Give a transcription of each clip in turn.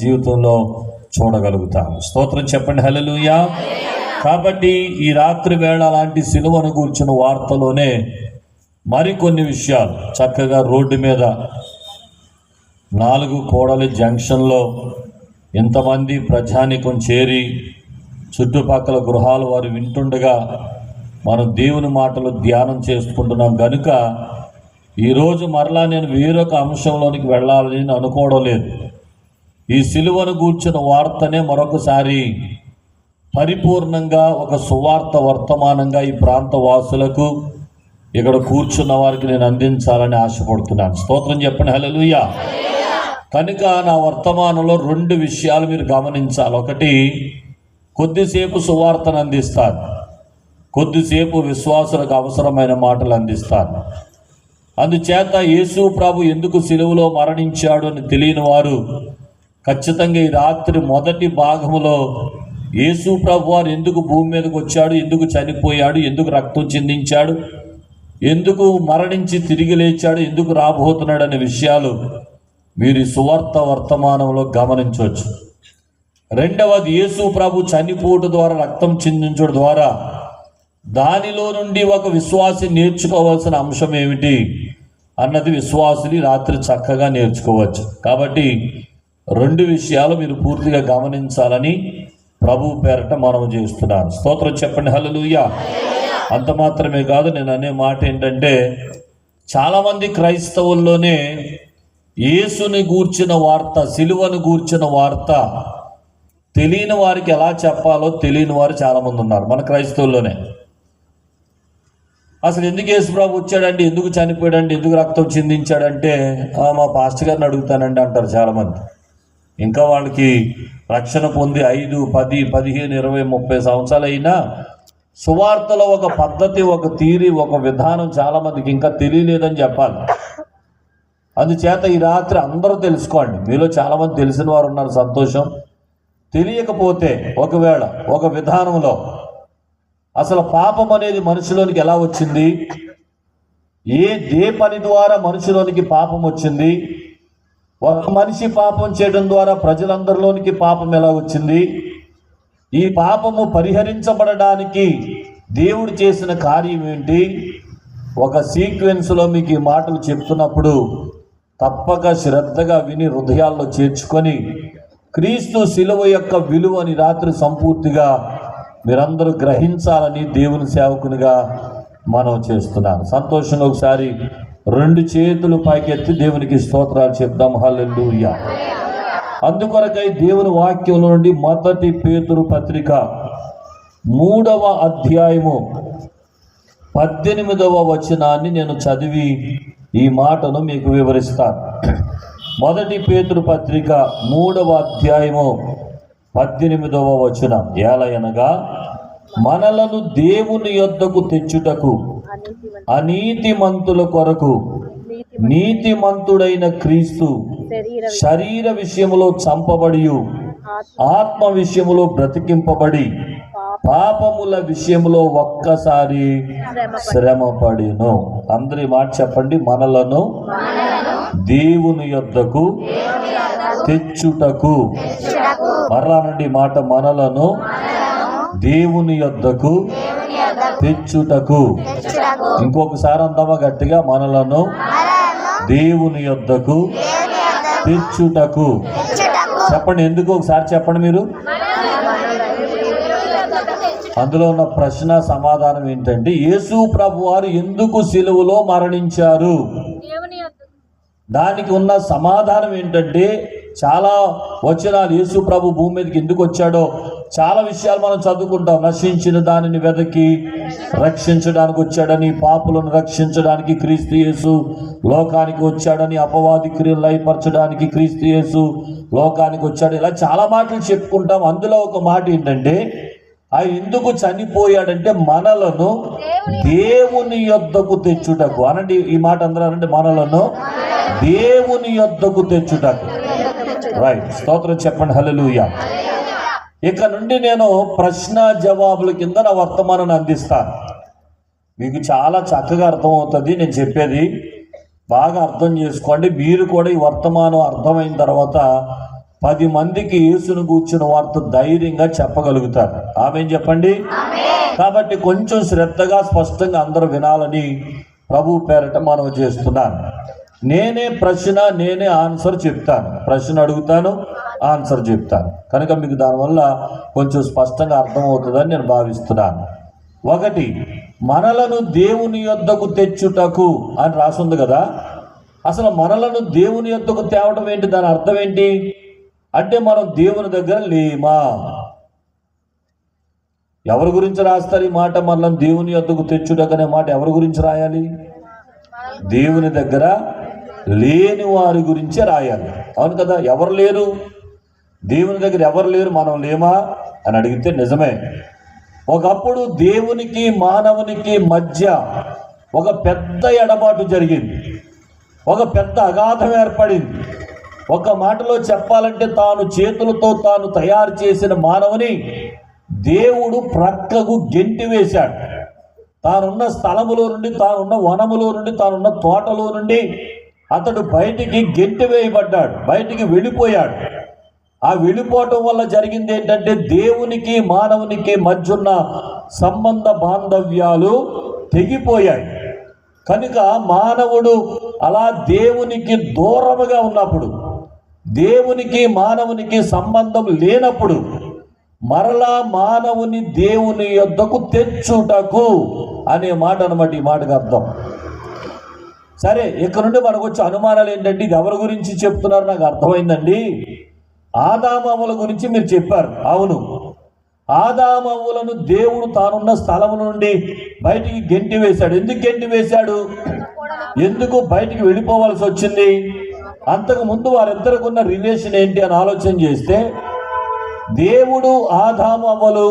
జీవితంలో చూడగలుగుతాం. స్తోత్రం చెప్పండి, హల్లెలూయా. కాబట్టి ఈ రాత్రి వేళ అలాంటి సిలువను కూర్చున్న వార్తలోనే మరికొన్ని విషయాలు చక్కగా రోడ్డు మీద 4 కోడలి జంక్షన్లో ఇంతమంది ప్రజానికం చేరి చుట్టుపక్కల గృహాలు వారు వింటుండగా మనం దేవుని మాటలు ధ్యానం చేసుకుంటున్నాం కనుక ఈరోజు మరలా నేను వేరొక అంశంలోనికి వెళ్ళాలని అనుకోవడం లేదు. ఈ సిలువను గూర్చిన వార్తనే మరొకసారి పరిపూర్ణంగా ఒక సువార్త వర్తమానంగా ఈ ప్రాంత వాసులకు, ఇక్కడ కూర్చున్న వారికి నేను అందించాలని ఆశపడుతున్నాను. స్తోత్రం చెప్పండి, హల్లెలూయా. కనుక నా వర్తమానంలో 2 విషయాలు మీరు గమనించాలి. ఒకటి, కొద్దిసేపు సువార్తను అందిస్తాను, కొద్దిసేపు విశ్వాసులకు అవసరమైన మాటలు అందిస్తాను. అందుచేత యేసు ప్రభు ఎందుకు సిలువలో మరణించాడు అని తెలియని వారు ఖచ్చితంగా ఈ రాత్రి మొదటి భాగంలో యేసు ప్రభు వారు ఎందుకు భూమి మీదకి వచ్చాడు, ఎందుకు చనిపోయాడు, ఎందుకు రక్తం చిందించాడు, ఎందుకు మరణించి తిరిగి లేచాడు, ఎందుకు రాబోతున్నాడు అనే విషయాలు మీరు ఈ సువార్త వర్తమానంలో గమనించవచ్చు. రెండవది, యేసు ప్రభు చనిపోవడం ద్వారా, రక్తం చిందించడం ద్వారా దానిలో నుండి ఒక విశ్వాసి నేర్చుకోవాల్సిన అంశం ఏమిటి అన్నది విశ్వాసుని రాత్రి చక్కగా నేర్చుకోవచ్చు. కాబట్టి 2 విషయాలు మీరు పూర్తిగా గమనించాలని ప్రభు పేరట మనవి చేస్తున్నాను. స్తోత్రం చెప్పండి, హల్లెలూయా. అంత మాత్రమే కాదు, నేను అనే మాట ఏంటంటే చాలామంది క్రైస్తవుల్లోనే యేసుని గూర్చిన వార్త, సిలువను గూర్చిన వార్త తెలియని వారికి ఎలా చెప్పాలో తెలియని వారు చాలామంది ఉన్నారు మన క్రైస్తవుల్లోనే. అసలు ఎందుకు యేసు ప్రభు వచ్చాడంటే, ఎందుకు చనిపోయాడంటే, ఎందుకు రక్తం చిందించాడంటే మా పాస్టర్ గారిని అడుగుతానండి అంటారు చాలామంది. ఇంకా వాళ్ళకి రక్షణ పొంది 5, 10, 15, 20, 30 సంవత్సరాలు అయినా సువార్తలో ఒక పద్ధతి, ఒక తీరి, ఒక విధానం చాలామందికి ఇంకా తెలియలేదని చెప్పాలి. అందుచేత ఈ రాత్రి అందరూ తెలుసుకోండి. మీలో చాలామంది తెలిసిన వారు ఉన్నారు, సంతోషం. తెలియకపోతే ఒకవేళ ఒక విధానంలో అసలు పాపం అనేది మనిషిలోనికి ఎలా వచ్చింది, ఏ పని ద్వారా మనిషిలోనికి పాపం వచ్చింది, ఒక మనిషి పాపం చేయడం ద్వారా ప్రజలందరిలోనికి పాపం ఎలా వచ్చింది, ఈ పాపము పరిహరించబడడానికి దేవుడు చేసిన కార్యం ఏంటి, ఒక సీక్వెన్స్లో మీకు ఈ మాటలు చెప్తున్నప్పుడు తప్పక శ్రద్ధగా విని హృదయాల్లో చేర్చుకొని క్రీస్తు శిలువ యొక్క విలువని రాత్రి సంపూర్తిగా మీరందరూ గ్రహించాలని దేవుని సేవకునిగా మనం చేస్తున్నాను. సంతోషంగా ఒకసారి 2 చేతులు పైకెత్తి దేవునికి స్తోత్రాలు చెప్దాం, హల్లెలూయా. అందుకొరకై దేవుని వాక్యంలో నుండి 1 పేతురు పత్రిక 3వ అధ్యాయము 18వ వచనాన్ని నేను చదివి ఈ మాటను మీకు వివరిస్తాను. 1 పేతురు పత్రిక 3వ అధ్యాయము 18వ వచనం, ఏలయనగా మనలను దేవుని యొద్దకు తెచ్చుటకు అనీతిమంతుల కొరకు నీతిమంతుడైన క్రీస్తు శరీర విషయములో చంపబడి ఆత్మ విషయములో బ్రతికింపబడి పాపముల విషయములో ఒక్కసారి శ్రమపడిను. అందరి మాట చెప్పండి, మనలను దేవుని యొద్దకు తెచ్చుటకు. మరలానండి మాట, మనలను దేవుని యొద్దకు తెచ్చుటకు. ఇంకొకసారి అందామా గట్టిగా, మనలను దేవుని యొద్దకు తెచ్చుటకు. చెప్పండి ఎందుకు, ఒకసారి చెప్పండి మీరు. అందులో ఉన్న ప్రశ్న సమాధానం ఏంటంటే, యేసు ప్రభు వారు ఎందుకు సిలువలో మరణించారు, దానికి ఉన్న సమాధానం ఏంటంటే చాలా వచనాలు. యేసు ప్రభు భూమి మీదకి ఎందుకు వచ్చాడో చాలా విషయాలు మనం చదువుకుంటాం. నశించిన దానిని వెదకి రక్షించడానికి వచ్చాడని, పాపులను రక్షించడానికి క్రీస్తు యేసు లోకానికి వచ్చాడని, అపవాది క్రియలు లయపరచడానికి క్రీస్తు యేసు లోకానికి వచ్చాడు. ఇలా చాలా మాటలు చెప్పుకుంటాం. అందులో ఒక మాట ఏంటంటే, ఆయన ఎందుకు చనిపోయాడంటే మనలను దేవుని యొద్దకు తెచ్చుటకు. అనండి ఈ మాట అందరూ అనండి, మనలను దేవుని యొద్దకు తెచ్చుటకు. రైట్, స్తోత్రం చెప్పండి, హల్లెలూయా. ఇక నుండి నేను ప్రశ్న జవాబుల కింద నా వర్తమానాన్ని అందిస్తాను. మీకు చాలా చక్కగా అర్థమవుతుంది నేను చెప్పేది. బాగా అర్థం చేసుకోండి. మీరు కూడా ఈ వర్తమానం అర్థమైన తర్వాత 10 మందికి యేసును కూర్చున్న వార్త ధైర్యంగా చెప్పగలుగుతారు. ఆమేన్ చెప్పండి. కాబట్టి కొంచెం శ్రద్ధగా స్పష్టంగా అందరూ వినాలని ప్రభు పేరట మనం చేస్తున్నాను. నేనే ప్రశ్న, నేనే ఆన్సర్ చెప్తాను. ప్రశ్న అడుగుతాను, ఆన్సర్ చెప్తాను. కనుక మీకు దానివల్ల కొంచెం స్పష్టంగా అర్థమవుతుందని నేను భావిస్తున్నాను. 1, మనలను దేవుని యొద్దకు తెచ్చుటకు అని రాసుంది కదా. అసలు మనలను దేవుని యొద్దకు తేవడం ఏంటి? దాని అర్థం ఏంటి అంటే మనం దేవుని దగ్గర లేమా? ఎవరి గురించి రాస్తారు ఈ మాట? మనల్ని దేవుని యొద్దకు తెచ్చుటకు అనే మాట ఎవరి గురించి రాయాలి? దేవుని దగ్గర లేని వారి గురించే రాయాలి. అవును కదా? ఎవరు లేరు? దేవుని దగ్గర ఎవరు లేరు? మనం లేమా అని అడిగితే నిజమే. ఒకప్పుడు దేవునికి మానవునికి మధ్య ఒక పెద్ద ఎడబాటు జరిగింది. ఒక పెద్ద అగాధం ఏర్పడింది. ఒక మాటలో చెప్పాలంటే తాను చేతులతో తాను తయారు చేసిన మానవుని దేవుడు ప్రక్కకు గెంటి వేశాడు. తానున్న స్థలములో నుండి, తానున్న వనములో నుండి, తానున్న తోటలో నుండి అతడు బయటికి గెంటి వేయబడ్డాడు, బయటికి వెళ్ళిపోయాడు. ఆ వెళ్ళిపోవటం వల్ల జరిగింది ఏంటంటే దేవునికి మానవునికి మధ్య ఉన్న సంబంధ బాంధవ్యాలు తెగిపోయాయి. కనుక మానవుడు అలా దేవునికి దూరముగా ఉన్నప్పుడు, దేవునికి మానవునికి సంబంధం లేనప్పుడు మరలా మానవుని దేవుని యొద్దకు తెచ్చుటకు అనే మాట అన్నమాట ఈ మాటకు అర్థం. సరే, ఇక్కడ నుండి మనకు వచ్చే అనుమానాలు ఏంటంటే ఇది ఎవరి గురించి చెప్తున్నారు? నాకు అర్థమైందండి. ఆదామవ్వల గురించి మీరు చెప్పారు. అవును, ఆదామవ్వలను దేవుడు తానున్న స్థలం నుండి బయటికి గెంటి వేశాడు. ఎందుకు గెంటి వేశాడు? ఎందుకు బయటికి వెళ్ళిపోవాల్సి వచ్చింది? అంతకు ముందు వారిద్దరికి ఉన్న రిలేషన్ ఏంటి అని ఆలోచన చేస్తే, దేవుడు ఆదాము అవ్వలు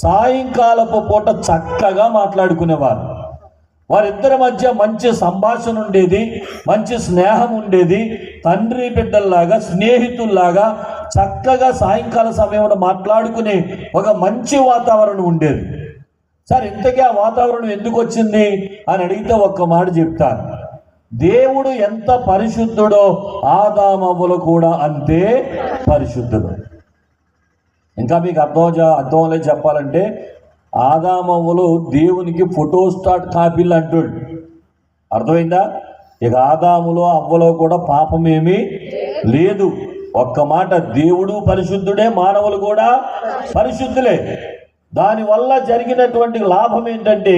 సాయంకాలపు పూట చక్కగా మాట్లాడుకునేవారు. వారిద్దరి మధ్య మంచి సంభాషణ ఉండేది, మంచి స్నేహం ఉండేది. తండ్రి బిడ్డల్లాగా, స్నేహితుల్లాగా చక్కగా సాయంకాల సమయంలో మాట్లాడుకునే ఒక మంచి వాతావరణం ఉండేది. సరే, ఇంతకీ ఆ వాతావరణం ఎందుకు వచ్చింది అని అడిగితే ఒక్క మాట చెప్తాను. దేవుడు ఎంత పరిశుద్ధుడో ఆదామవ్వలు కూడా అంతే పరిశుద్ధుడు. ఇంకా మీకు అర్థంలే చెప్పాలంటే, ఆదామవ్వలు దేవునికి ఫోటోస్టాట్ కాపీలు అంటాడు. అర్థమైందా? ఇక ఆదాములో అవ్వలో కూడా పాపమేమీ లేదు. ఒక్క మాట, దేవుడు పరిశుద్ధుడే, మానవులు కూడా పరిశుద్ధులే. దానివల్ల జరిగినటువంటి లాభం ఏంటంటే,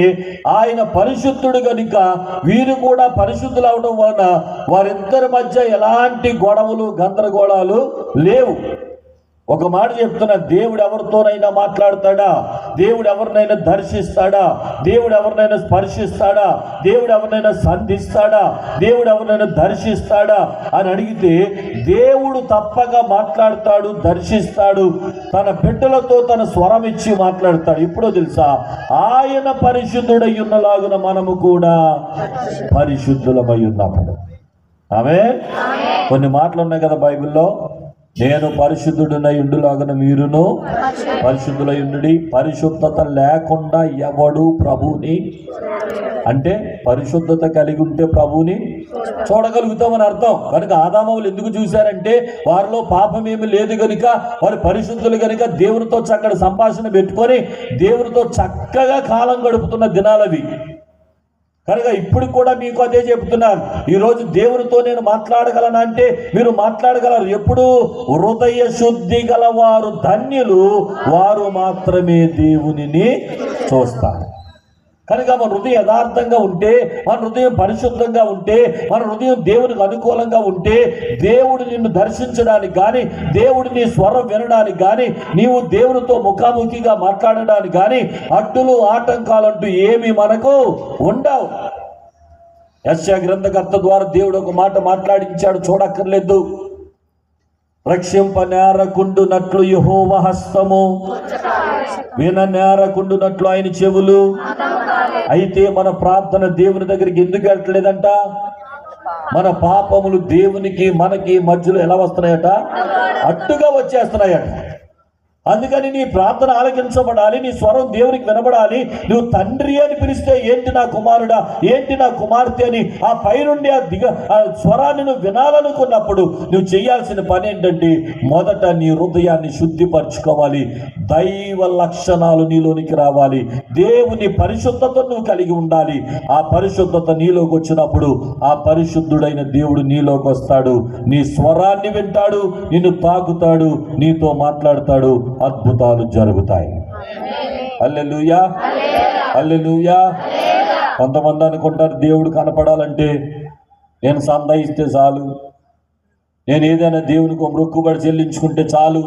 ఆయన పరిశుద్ధుడు కనుక వీరు కూడా పరిశుద్ధులు అవడం వలన వారిద్దరి మధ్య ఎలాంటి గొడవలు, గందరగోళాలు లేవు. ఒక మాట చెప్తున్నా, దేవుడు ఎవరితోనైనా మాట్లాడతాడా? దేవుడు ఎవరినైనా దర్శిస్తాడా? దేవుడు ఎవరినైనా స్పర్శిస్తాడా? దేవుడు ఎవరినైనా సంధిస్తాడా? దేవుడు ఎవరినైనా దర్శిస్తాడా అని అడిగితే, దేవుడు తప్పక మాట్లాడతాడు, దర్శిస్తాడు. తన బిడ్డలతో తన స్వరం ఇచ్చి మాట్లాడతాడు. ఎప్పుడో తెలుసా? ఆయన పరిశుద్ధుడై ఉన్నలాగున మనము కూడా పరిశుద్ధులమై ఉన్నప్పుడు. ఆమేన్. కొన్ని మాటలు ఉన్నాయి కదా బైబిల్లో, నేను పరిశుద్ధుడినై ఉండులాగున మీరును పరిశుద్ధులై ఉండుడి. పరిశుద్ధత లేకుండా ఎవడు ప్రభువుని, అంటే పరిశుద్ధత కలిగి ఉంటే ప్రభువుని చూడగలుగుతామని అర్థం. కనుక ఆదామవులు ఎందుకు చూశారంటే, వారిలో పాపం ఏమి లేదు కనుక, వారు పరిశుద్ధులు కనుక దేవునితో చక్కటి సంభాషణ పెట్టుకొని దేవునితో చక్కగా కాలం గడుపుతున్న దినాలవి. కనుక ఇప్పుడు కూడా మీకు అదే చెప్తున్నాను. ఈరోజు దేవునితో నేను మాట్లాడగలను అంటే మీరు మాట్లాడగలరు. ఎప్పుడు? హృదయ శుద్ధి గల వారు ధన్యులు, వారు మాత్రమే దేవునిని చూస్తారు. కనుక మన హృదయం యథార్థంగా ఉంటే, మన హృదయం పరిశుద్ధంగా ఉంటే, మన హృదయం దేవునికి అనుకూలంగా ఉంటే, దేవుడు నిన్ను దర్శించడానికి కానీ, దేవుడు నీ స్వరం వినడానికి కానీ, నీవు దేవునితో ముఖాముఖిగా మాట్లాడడానికి కానీ అడ్డులు ఆటంకాలంటూ ఏమీ మనకు ఉండవు. యెషయా గ్రంథకర్త ద్వారా దేవుడు ఒక మాట మాట్లాడించాడు, చూడక్కర్లేదు. రక్షింపనేరకుండునట్లు యెహోవా హస్తము, విననేరకుండునట్లు ఆయన చెవులు. అయితే మన ప్రార్థన దేవుని దగ్గరికి ఎందుకు వెళ్ళట్లేదంట? మన పాపములు దేవునికి మనకి మధ్యలో ఎలా వస్తున్నాయట? అడ్డుగా వచ్చేస్తున్నాయట. అందుకని నీ ప్రార్థన ఆలకించబడాలి, నీ స్వరం దేవునికి వినబడాలి. నువ్వు తండ్రి అని పిలిస్తే ఏంటి నా కుమారుడా, ఏంటి నా కుమార్తె అని ఆ పైనుండి ఆ స్వరాన్ని నువ్వు వినాలనుకున్నప్పుడు నువ్వు చేయాల్సిన పని ఏంటంటే మొదట నీ హృదయాన్ని శుద్ధిపరచుకోవాలి. దైవ లక్షణాలు నీలోనికి రావాలి. దేవుని పరిశుద్ధత నువ్వు కలిగి ఉండాలి. ఆ పరిశుద్ధత నీలోకి వచ్చినప్పుడు ఆ పరిశుద్ధుడైన దేవుడు నీలోకి వస్తాడు. నీ స్వరాన్ని వింటాడు, నిన్ను తాకుతాడు, నీతో మాట్లాడతాడు. అద్భుతాలు జరుగుతాయి. హల్లెలూయా, హల్లెలూయా. కొంతమంది అనుకుంటారు దేవుడు కనపడాలంటే నేను సందా ఇస్తే చాలు, నేను ఏదైనా దేవునికి మొక్కుబడి చెల్లించుకుంటే చాలు,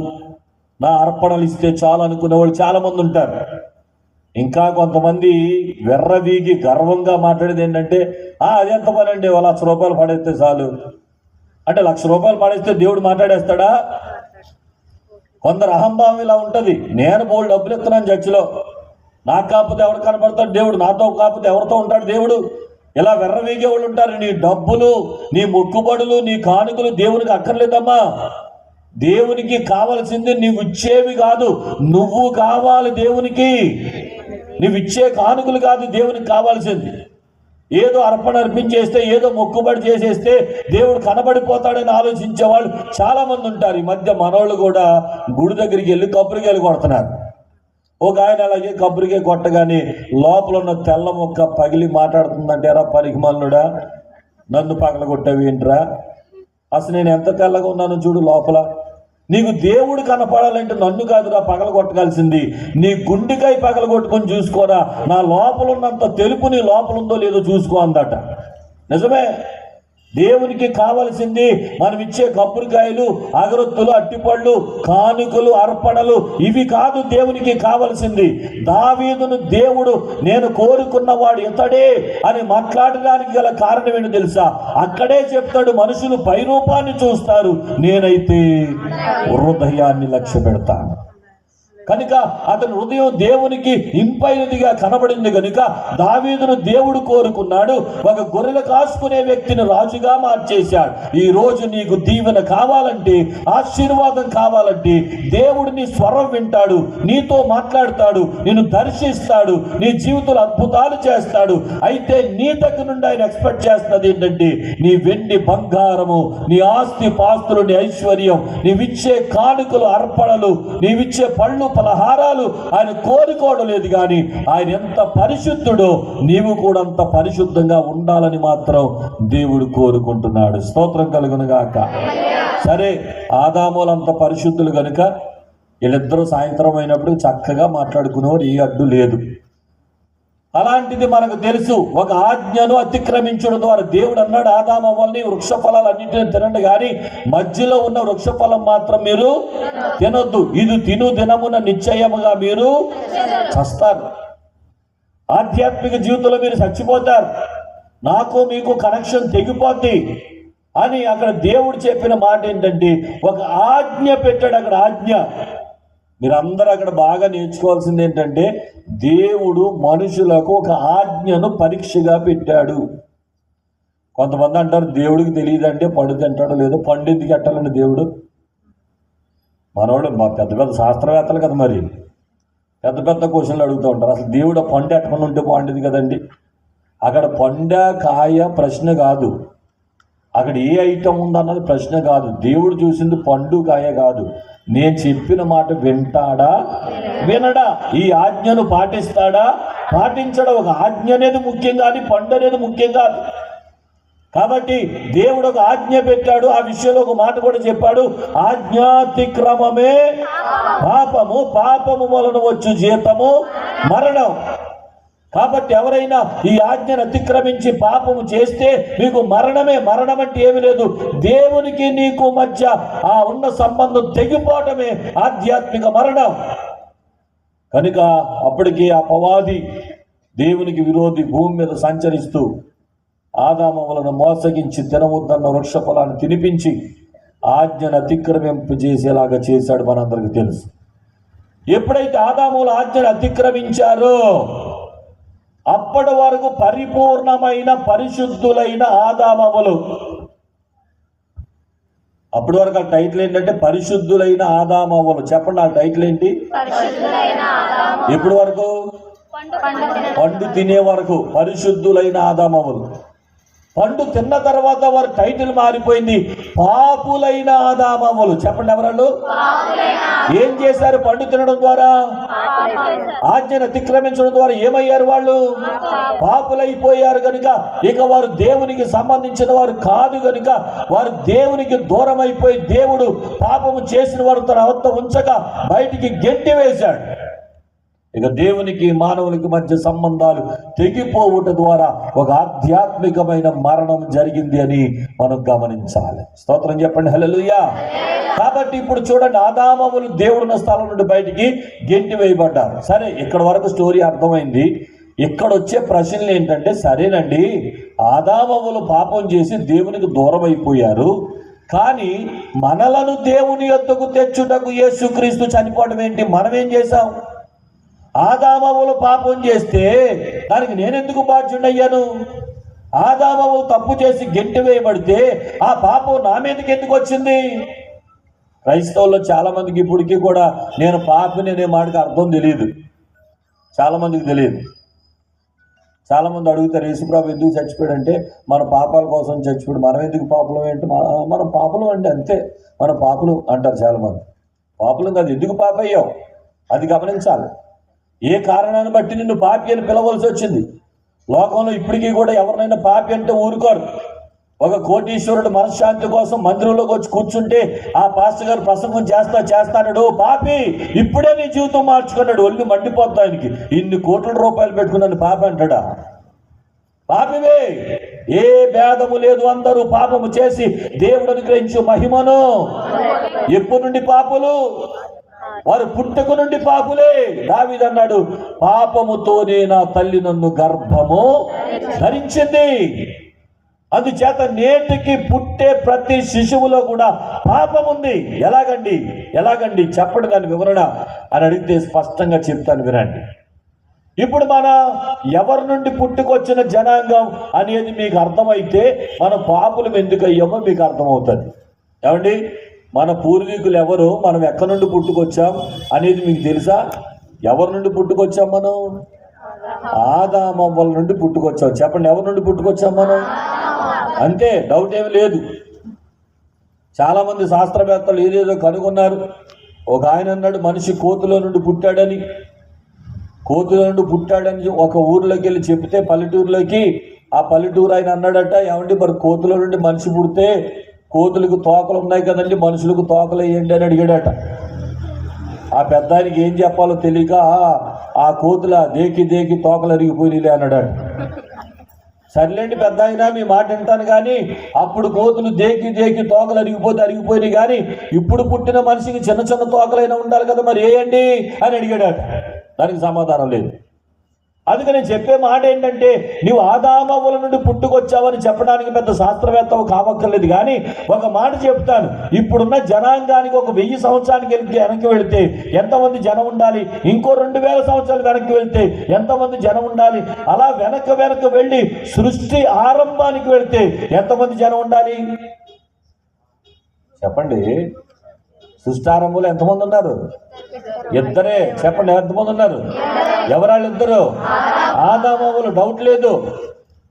నా అర్పణలు ఇస్తే చాలు అనుకునే వాళ్ళు చాలామంది ఉంటారు. ఇంకా కొంతమంది వెర్రవీగి గర్వంగా మాట్లాడేది ఏంటంటే అదెంత పని అండి, ₹1,00,000 పడేస్తే చాలు అంటే ₹1,00,000 పడేస్తే దేవుడు మాట్లాడేస్తాడా? కొందరు అహంభావం ఇలా ఉంటుంది. నేను బోల్డ్ డబ్బులు ఇస్తున్నాను చర్చిలో, నాకు కాకపోతే ఎవరు కనపడతాడు దేవుడు, నాతో కాకపోతే ఎవరితో ఉంటాడు దేవుడు. ఇలా వెర్రవీగే వాళ్ళు ఉంటారు. నీ డబ్బులు, నీ మొక్కుబడులు, నీ కానుకలు దేవునికి అక్కర్లేదమ్మా. దేవునికి కావలసింది నీవు ఇచ్చేవి కాదు, నువ్వు కావాలి దేవునికి. నువ్వు ఇచ్చే కానుకలు కాదు దేవునికి కావాల్సింది. ఏదో అర్పణ అర్పించేస్తే, ఏదో మొక్కుబడి చేసేస్తే దేవుడు కనబడిపోతాడని ఆలోచించే వాళ్ళు చాలా మంది ఉంటారు. ఈ మధ్య మనోళ్ళు కూడా గుడి దగ్గరికి వెళ్ళి కొబ్బరికాయలు కొడుతున్నారు. ఒక ఆయన అలాగే కొబ్బరికాయ కొట్టగానే లోపల ఉన్న తెల్ల మొక్క పగిలి మాట్లాడుతుందంటే, ఎరా పరిగమల్లుడా, నన్ను పగల కొట్టేవి ఏంట్రా, అసలు నేను ఎంత తెల్లగా ఉన్నానో చూడు లోపల. నీకు దేవుడు కనపడాలంటే నన్ను కాదురా పగల కొట్టగాల్సింది, నీ గుండెకాయ పగల కొట్టుకొని చూసుకోరా, నా లోపల ఉన్నంత తెలుపు నీ లోపల ఉందో లేదో చూసుకో అందట. నిజమే. దేవునికి కావలసింది మనం ఇచ్చే కొబ్బరికాయలు, అగరొత్తులు, అట్టిపళ్ళు, కానుకలు, అర్పణలు ఇవి కాదు దేవునికి కావలసింది. దావీదును దేవుడు నేను కోరుకున్నవాడు ఇతడే అని మాట్లాడడానికి గల కారణం ఏంటో తెలుసా? అక్కడే చెప్తాడు, మనుషులు పైరూపాన్ని చూస్తారు, నేనైతే హృదయాన్ని లక్ష్య పెడతాను. కనుక అతని హృదయం దేవునికి ఇంపైనదిగా కనబడింది కనుక దావీదును దేవుడు కోరుకున్నాడు. ఒక గొర్రెలు కాసుకునే వ్యక్తిని రాజుగా మార్చేశాడు. ఈ రోజు నీకు దీవెన కావాలంటే, ఆశీర్వాదం కావాలంటే దేవుడు నీ స్వరం వింటాడు, నీతో మాట్లాడతాడు, నిన్ను దర్శిస్తాడు, నీ జీవితంలో అద్భుతాలు చేస్తాడు. అయితే నీ దగ్గర నుండి ఆయన ఎక్స్పెక్ట్ చేస్తున్నది ఏంటంటే నీ వెండి బంగారము, నీ ఆస్తి పాస్తులు, నీ ఐశ్వర్యం, నీవిచ్చే కానుకలు, అర్పణలు, నీవిచ్చే పళ్ళు పలహారాలు ఆయన కోరుకోవడం లేదు. కానీ ఆయన ఎంత పరిశుద్ధుడో నీవు కూడా అంత పరిశుద్ధంగా ఉండాలని మాత్రం దేవుడు కోరుకుంటున్నాడు. స్తోత్రం కలుగును గాక. సరే, ఆదాములు అంత పరిశుద్ధులు కనుక వీళ్ళిద్దరూ సాయంత్రం అయినప్పుడు చక్కగా మాట్లాడుకునేవారు, ఏ అడ్డు లేదు. అలాంటిది మనకు తెలుసు, ఒక ఆజ్ఞను అతిక్రమించడం ద్వారా దేవుడు అన్నాడు ఆదాము అవ్వల్ని వృక్ష ఫలాలు అన్నింటినీ తినండి, కానీ మధ్యలో ఉన్న వృక్ష ఫలం మాత్రం మీరు తినొద్దు, ఇది తిను దినమున నిశ్చయముగా మీరు చస్తారు. ఆధ్యాత్మిక జీవితంలో మీరు చచ్చిపోతారు, నాకు మీకు కనెక్షన్ తెగిపోద్ది అని అక్కడ దేవుడు చెప్పిన మాట ఏంటంటే ఒక ఆజ్ఞ పెట్టాడు. అక్కడ ఆజ్ఞ మీరందరూ అక్కడ బాగా నేర్చుకోవాల్సింది ఏంటంటే దేవుడు మనుషులకు ఒక ఆజ్ఞను పరీక్షగా పెట్టాడు. కొంతమంది అంటారు దేవుడికి తెలియదంటే పండు తింటాడో లేదో, పండు ఎందుకు ఎట్టాలండి దేవుడు? మనవాడు పెద్ద పెద్ద శాస్త్రవేత్తలు కదా, మరి పెద్ద పెద్ద క్వశ్చన్లు అడుగుతూ ఉంటారు. అసలు దేవుడు పండు ఎట్టకుండా ఉంటే బాగుండేది కదండి. అక్కడ పండ కాయ ప్రశ్న కాదు, అక్కడ ఏ ఐటమ్ ఉందన్నది ప్రశ్న కాదు. దేవుడు చూసింది పండు కాయ కాదు, నేను చెప్పిన మాట వింటాడా వినడా, ఈ ఆజ్ఞను పాటిస్తాడా పాటించడా. ఒక ఆజ్ఞ అనేది ముఖ్యం కాదు, పండు అనేది ముఖ్యం కాదు. కాబట్టి దేవుడు ఒక ఆజ్ఞ పెట్టాడు. ఆ విషయంలో ఒక మాట కూడా చెప్పాడు, ఆజ్ఞాతిక్రమమే పాపము, పాపము వలన వచ్చు జీతము మరణం. కాబట్టి ఎవరైనా ఈ ఆజ్ఞను అతిక్రమించి పాపము చేస్తే మీకు మరణమే. మరణం అంటే ఏమి లేదు, దేవునికి నీకు మధ్య ఆ ఉన్న సంబంధం తెగిపోవటమే ఆధ్యాత్మిక మరణం. కనుక అప్పటికి అపవాది దేవునికి విరోధి భూమి మీద సంచరిస్తూ ఆదాము వలన మోసగించి తినవద్దన్న వృక్ష ఫలాన్ని తినిపించి ఆజ్ఞను అతిక్రమింపు చేసేలాగా చేశాడు. మనందరికీ తెలుసు. ఎప్పుడైతే ఆదాముల ఆజ్ఞను అతిక్రమించారో అప్పటి వరకు పరిపూర్ణమైన పరిశుద్ధులైన ఆదామవులు అప్పటి వరకు ఆ టైటిల్ ఏంటంటే పరిశుద్ధులైన ఆదామవ్వలు. చెప్పండి, ఆ టైటిల్ ఏంటి? ఎప్పటి వరకు? పండు తినే వరకు పరిశుద్ధులైన ఆదామవ్వలు. పండు తిన్న తర్వాత వారి టైటిల్ మారిపోయింది, పాపులైన ఆదామవ్వలు. చెప్పండి, ఎవరాళ్ళు? ఏం చేశారు? పండు తినడం ద్వారా, ఆజ్ఞను అతిక్రమించడం ద్వారా ఏమయ్యారు? వాళ్ళు పాపులైపోయారు కనుక ఇక వారు దేవునికి సంబంధించిన వారు కాదు కనుక వారు దేవునికి దూరం అయిపోయి దేవుడు పాపము చేసిన వారు తన వద్ద ఉంచగా బయటికి గెంటి వేశాడు. ఇక దేవునికి మానవునికి మధ్య సంబంధాలు తెగిపోవుట ద్వారా ఒక ఆధ్యాత్మికమైన మరణం జరిగింది అని మనం గమనించాలి. స్తోత్రం చెప్పండి, హల్లెలూయా. కాబట్టి ఇప్పుడు చూడండి, ఆదామవ్వలు దేవుడున్న స్థలం నుండి బయటికి గెంటి వేయబడ్డారు. సరే, ఇక్కడ వరకు స్టోరీ అర్థమైంది. ఇక్కడ వచ్చే ప్రశ్నలు ఏంటంటే, సరేనండి, ఆదామవ్వలు పాపం చేసి దేవునికి దూరం అయిపోయారు, కానీ మనలను దేవుని యొద్దకు తెచ్చుటకు యేసుక్రీస్తు చనిపోవడం ఏంటి? మనం ఏం చేశాం? ఆదామవ్వలు పాపం చేస్తే దానికి నేనెందుకు బాధ్యుడయ్యాను? ఆదామవ్వలు తప్పు చేసి గెంటి వేయబడితే ఆ పాపం నా మీదకి ఎందుకు వచ్చింది? క్రైస్తవుల్లో చాలా మందికి ఇప్పటికీ కూడా నేను పాపిని అనే మాటకి అర్థం తెలియదు. చాలా మందికి తెలియదు. చాలా మంది అడుగుతారు, యేసుప్రభు ఎందుకు చచ్చిపోయాడంటే మన పాపాల కోసం చచ్చిపోయాడు. మనం ఎందుకు పాపలం ఏంటి? మనం పాపలం అంటే అంతే, మన పాపలు అంటారు చాలా మంది. పాపలం కాదు, ఎందుకు పాప అయ్యావు అది గమనించాలి. ఏ కారణాన్ని బట్టి నిన్ను పాపి అని పిలవలసి వచ్చింది? లోకంలో ఇప్పటికీ కూడా ఎవరినైనా పాపి అంటే ఊరుకోరు. ఒక కోటీశ్వరుడు మనశ్శాంతి కోసం మందిరంలోకి వచ్చి కూర్చుంటే ఆ పాస్టర్ గారు ప్రసంగం చేస్తాడు, పాపి ఇప్పుడే నీ జీవితం మార్చుకున్నాడు, ఒళ్ళు మండిపోతా ఆయనకి. ఇన్ని కోట్ల రూపాయలు పెట్టుకున్నాను పాపి అంటాడా? పాపివే, ఏ భేదము లేదు, అందరూ పాపము చేసి దేవుడు అనుగ్రహించు మహిమను. ఎప్పటి నుండి పాపులు? వారు పుట్టుక నుండి పాపులే. దావీదు అన్నాడు, పాపముతోనే నా తల్లి నన్ను గర్భము ధరించింది. అందుచేత నేటికి పుట్టే ప్రతి శిశువులో కూడా పాపం ఉంది. ఎలాగండి చెప్పండి దాని వివరణ అని అడిగితే స్పష్టంగా చెప్తాను, వినండి. ఇప్పుడు మన ఎవరి నుండి పుట్టుకొచ్చిన జనాంగం అనేది మీకు అర్థమైతే మన పాపులం ఎందుకు అయ్యామో మీకు అర్థమవుతుంది. ఏమండి, మన పూర్వీకులు ఎవరు, మనం ఎక్కడి నుండి పుట్టుకొచ్చాం అనేది మీకు తెలుసా? ఎవరి నుండి పుట్టుకొచ్చాం? మనం ఆదామవ్వల నుండి పుట్టుకొచ్చాం. చెప్పండి, ఎవరి నుండి పుట్టుకొచ్చాం మనం? అంతే, డౌట్ ఏమి లేదు. చాలామంది శాస్త్రవేత్తలు ఏదేదో కనుగొన్నారు. ఒక ఆయన అన్నాడు, మనిషి కోతులో నుండి పుట్టాడని. ఒక ఊర్లోకి వెళ్ళి చెప్తే పల్లెటూరులోకి, ఆ పల్లెటూరు ఆయన అన్నాడట, ఏమండి మరి కోతులో నుండి మనిషి పుడితే కోతులకు తోకలు ఉన్నాయి కదండి, మనుషులకు తోకలు వేయండి అని అడిగాడట. ఆ పెద్ద ఆయనకి ఏం చెప్పాలో తెలియక ఆ కోతుల దేకి తోకలు అరిగిపోయినాయిలే అన్నాడట. సర్లేండి పెద్ద ఆయన, మీ మాట వింటాను, కానీ అప్పుడు కోతులు దేకి తోకలు అరిగిపోయినాయి, కానీ ఇప్పుడు పుట్టిన మనిషికి చిన్న చిన్న తోకలైనా ఉండాలి కదా, మరి వేయండి అని అడిగాడట. దానికి సమాధానం లేదు. అందుకే నేను చెప్పే మాట ఏంటంటే, నీవు ఆదామవ్వల నుండి పుట్టుకొచ్చావని చెప్పడానికి పెద్ద శాస్త్రవేత్తవు కావక్కర్లేదు, కానీ ఒక మాట చెప్తాను. ఇప్పుడున్న జనాంగానికి ఒక 1000 సంవత్సరానికి వెనక్కి వెళితే ఎంతమంది జనం ఉండాలి? ఇంకో 2000 సంవత్సరాలు వెనక్కి వెళ్తే ఎంతమంది జనం ఉండాలి? అలా వెనక్కి వెళ్ళి సృష్టి ఆరంభానికి వెళితే ఎంతమంది జనం ఉండాలి? చెప్పండి. సృష్టారంభంలో ఎంతమంది ఉన్నారు? ఇద్దరే. చెప్పండి, ఎంతమంది ఉన్నారు? ఎవరాళ్ళు? ఇద్దరు, ఆదామవ్వలు. డౌట్ లేదు.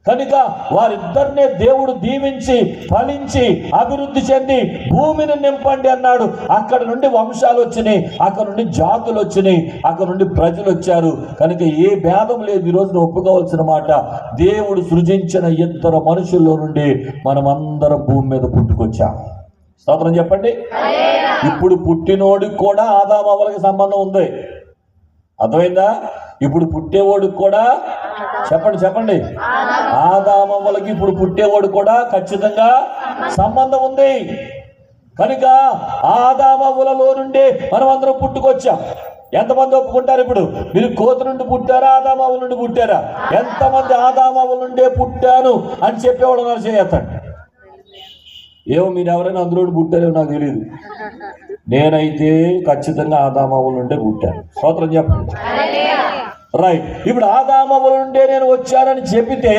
కనుక వారిద్దరినే దేవుడు దీవించి ఫలించి అభివృద్ధి చెంది భూమిని నింపండి అన్నాడు. అక్కడ నుండి వంశాలు వచ్చినాయి, అక్కడ నుండి జాతులు వచ్చినాయి, అక్కడ నుండి ప్రజలు వచ్చారు. కనుక ఏ భేదం లేదు. ఈ రోజున ఒప్పుకోవాల్సిన మాట, దేవుడు సృజించిన ఇద్దరు మనుషుల్లో నుండి మనమందరం భూమి మీద పుట్టుకొచ్చాం. స్తోత్రం చెప్పండి. ఇప్పుడు పుట్టినోడికి కూడా ఆదామవ్వలకి సంబంధం ఉంది. అర్థమైందా? ఇప్పుడు పుట్టేవాడికి కూడా చెప్పండి ఆదామవ్వలకి ఇప్పుడు పుట్టేవాడు కూడా ఖచ్చితంగా సంబంధం ఉంది. కనుక ఆదామవ్వలలో నుండి మనం అందరం పుట్టుకొచ్చాం. ఎంతమంది ఒప్పుకుంటారు? ఇప్పుడు మీరు కోతి నుండి పుట్టారా, ఆదామవ్వల నుండి పుట్టారా? ఎంతమంది ఆదామవ్వల నుండే పుట్టాను అని చెప్పేవాడు ఉన్నారు? చేయొద్దండి. ఏమో మీరు ఎవరైనా అందులో పుట్టారేమో నాకు తెలియదు. నేనైతే ఖచ్చితంగా ఆదామవ్వల నుండే పుట్టాను. స్తోత్రం చెప్పండి. రైట్. ఇప్పుడు ఆదామవ్వల నుండే నేను వచ్చానని చెప్పితే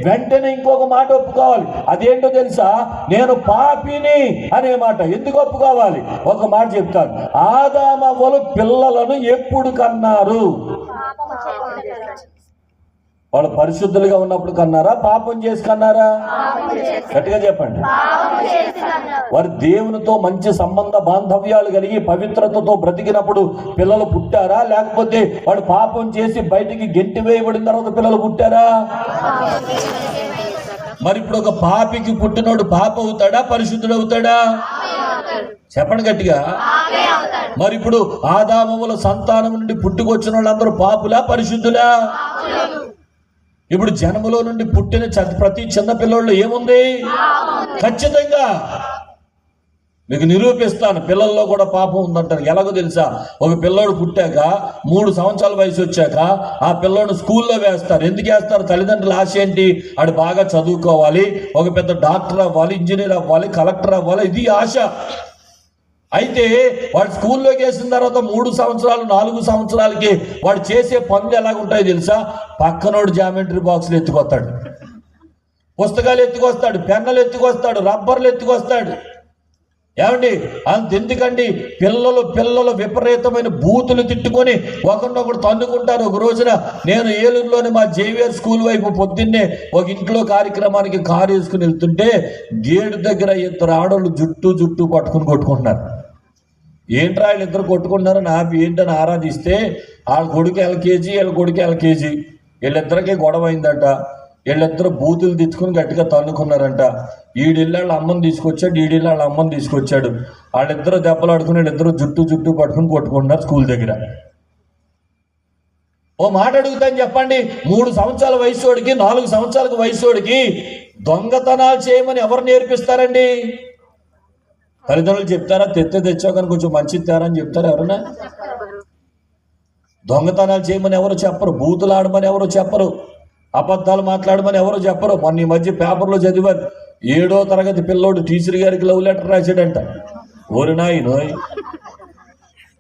వెంటనే ఇంకొక మాట ఒప్పుకోవాలి. అదేంటో తెలుసా? నేను పాపిని అనే మాట. ఎందుకు ఒప్పుకోవాలి? ఒక మాట చెప్తాను. ఆదామవ్వలు పిల్లలను ఎప్పుడు కన్నారు? వాళ్ళు పరిశుద్ధులుగా ఉన్నప్పుడు కన్నారా? పాపం చేసి కన్నారా? గట్టిగా చెప్పండి. వారు దేవునితో మంచి సంబంధ బాంధవ్యాలు కలిగి పవిత్రతతో బ్రతికినప్పుడు పిల్లలు పుట్టారా? లేకపోతే వాడు పాపం చేసి బయటికి గెంటి వేయబడిన తర్వాత పిల్లలు పుట్టారా? మరి ఇప్పుడు ఒక పాపికి పుట్టినోడు పాప అవుతాడా? పరిశుద్ధుడు అవుతాడా? చెప్పండి గట్టిగా. మరి ఇప్పుడు ఆదామవ్వల సంతానం నుండి పుట్టుకొచ్చిన వాళ్ళందరూ పాపులా పరిశుద్ధులా? ఇప్పుడు జన్మలో నుండి పుట్టిన ప్రతి చిన్న పిల్లోళ్ళు ఏముంది? ఖచ్చితంగా మీకు నిరూపిస్తాను. పిల్లల్లో కూడా పాపం ఉందంటారు. ఎలాగో తెలుసా? ఒక పిల్లోడు పుట్టాక 3 సంవత్సరాల వయసు వచ్చాక ఆ పిల్లోడు స్కూల్లో వేస్తారు. ఎందుకు వేస్తారు? తల్లిదండ్రుల ఆశ ఏంటి? ఆడు బాగా చదువుకోవాలి, ఒక పెద్ద డాక్టర్ అవ్వాలి, ఇంజనీర్ అవ్వాలి, కలెక్టర్ అవ్వాలి, ఇది ఆశ. అయితే వాడు స్కూల్లోకి వేసిన తర్వాత 3 సంవత్సరాలు 4 సంవత్సరాలకి వాడు చేసే పనులు ఎలాగుంటాయో తెలుసా? పక్కనోడు జామెట్రీ బాక్సులు ఎత్తుకొస్తాడు, పుస్తకాలు ఎత్తుకొస్తాడు, పెన్నులు ఎత్తుకొస్తాడు, రబ్బర్లు ఎత్తుకొస్తాడు. ఏమండి అంతెందుకండి? పిల్లలు విపరీతమైన బూతులు తిట్టుకొని ఒకరినొకరు తన్నుకుంటారు. ఒక రోజున నేను ఏలూరులోని మా జేవియర్ స్కూల్ వైపు పొద్దున్నే ఒక ఇంట్లో కార్యక్రమానికి కారు వేసుకుని వెళ్తుంటే గేటు దగ్గర 2 ఆడోళ్ళు జుట్టు పట్టుకుని కొట్టుకుంటున్నారు. ఏంట్రా వీళ్ళిద్దరు కొట్టుకుంటున్నారు నాకు ఏంటని ఆరాధిస్తే వాళ్ళ కొడుకు LKG వీళ్ళ కొడుకు LKG, వీళ్ళిద్దరికీ గొడవ అయిందట. వీళ్ళిద్దరు బూతులు తెచ్చుకుని గట్టిగా తన్నుకున్నారంట. ఈడిళ్ళ వాళ్ళ అమ్మని తీసుకొచ్చాడు, ఈడిళ్ళ వాళ్ళ అమ్మని తీసుకొచ్చాడు. వాళ్ళిద్దరూ దెబ్బలు ఆడుకుని వీళ్ళిద్దరూ జుట్టు పట్టుకుని కొట్టుకుంటున్నారు స్కూల్ దగ్గర. ఓ మాట అడుగుతాను చెప్పండి. 3 సంవత్సరాల వయసుడికి 4 సంవత్సరాల వయసుడికి దొంగతనాలు చేయమని ఎవరు నేర్పిస్తారండి? తల్లిదండ్రులు చెప్తారా? తెచ్చావు కానీ కొంచెం మంచిది తేరని చెప్తారా ఎవరన్నా? దొంగతనాలు చేయమని ఎవరు చెప్పరు, బూతులు ఆడమని ఎవరు చెప్పరు, అబద్ధాలు మాట్లాడమని ఎవరు చెప్పరు. మొన్న ఈ మధ్య పేపర్లో చదివారు, 7వ తరగతి పిల్లోడు టీచర్ గారికి లవ్ లెటర్ రాశాడంట. ఓరి నాయనోయ్,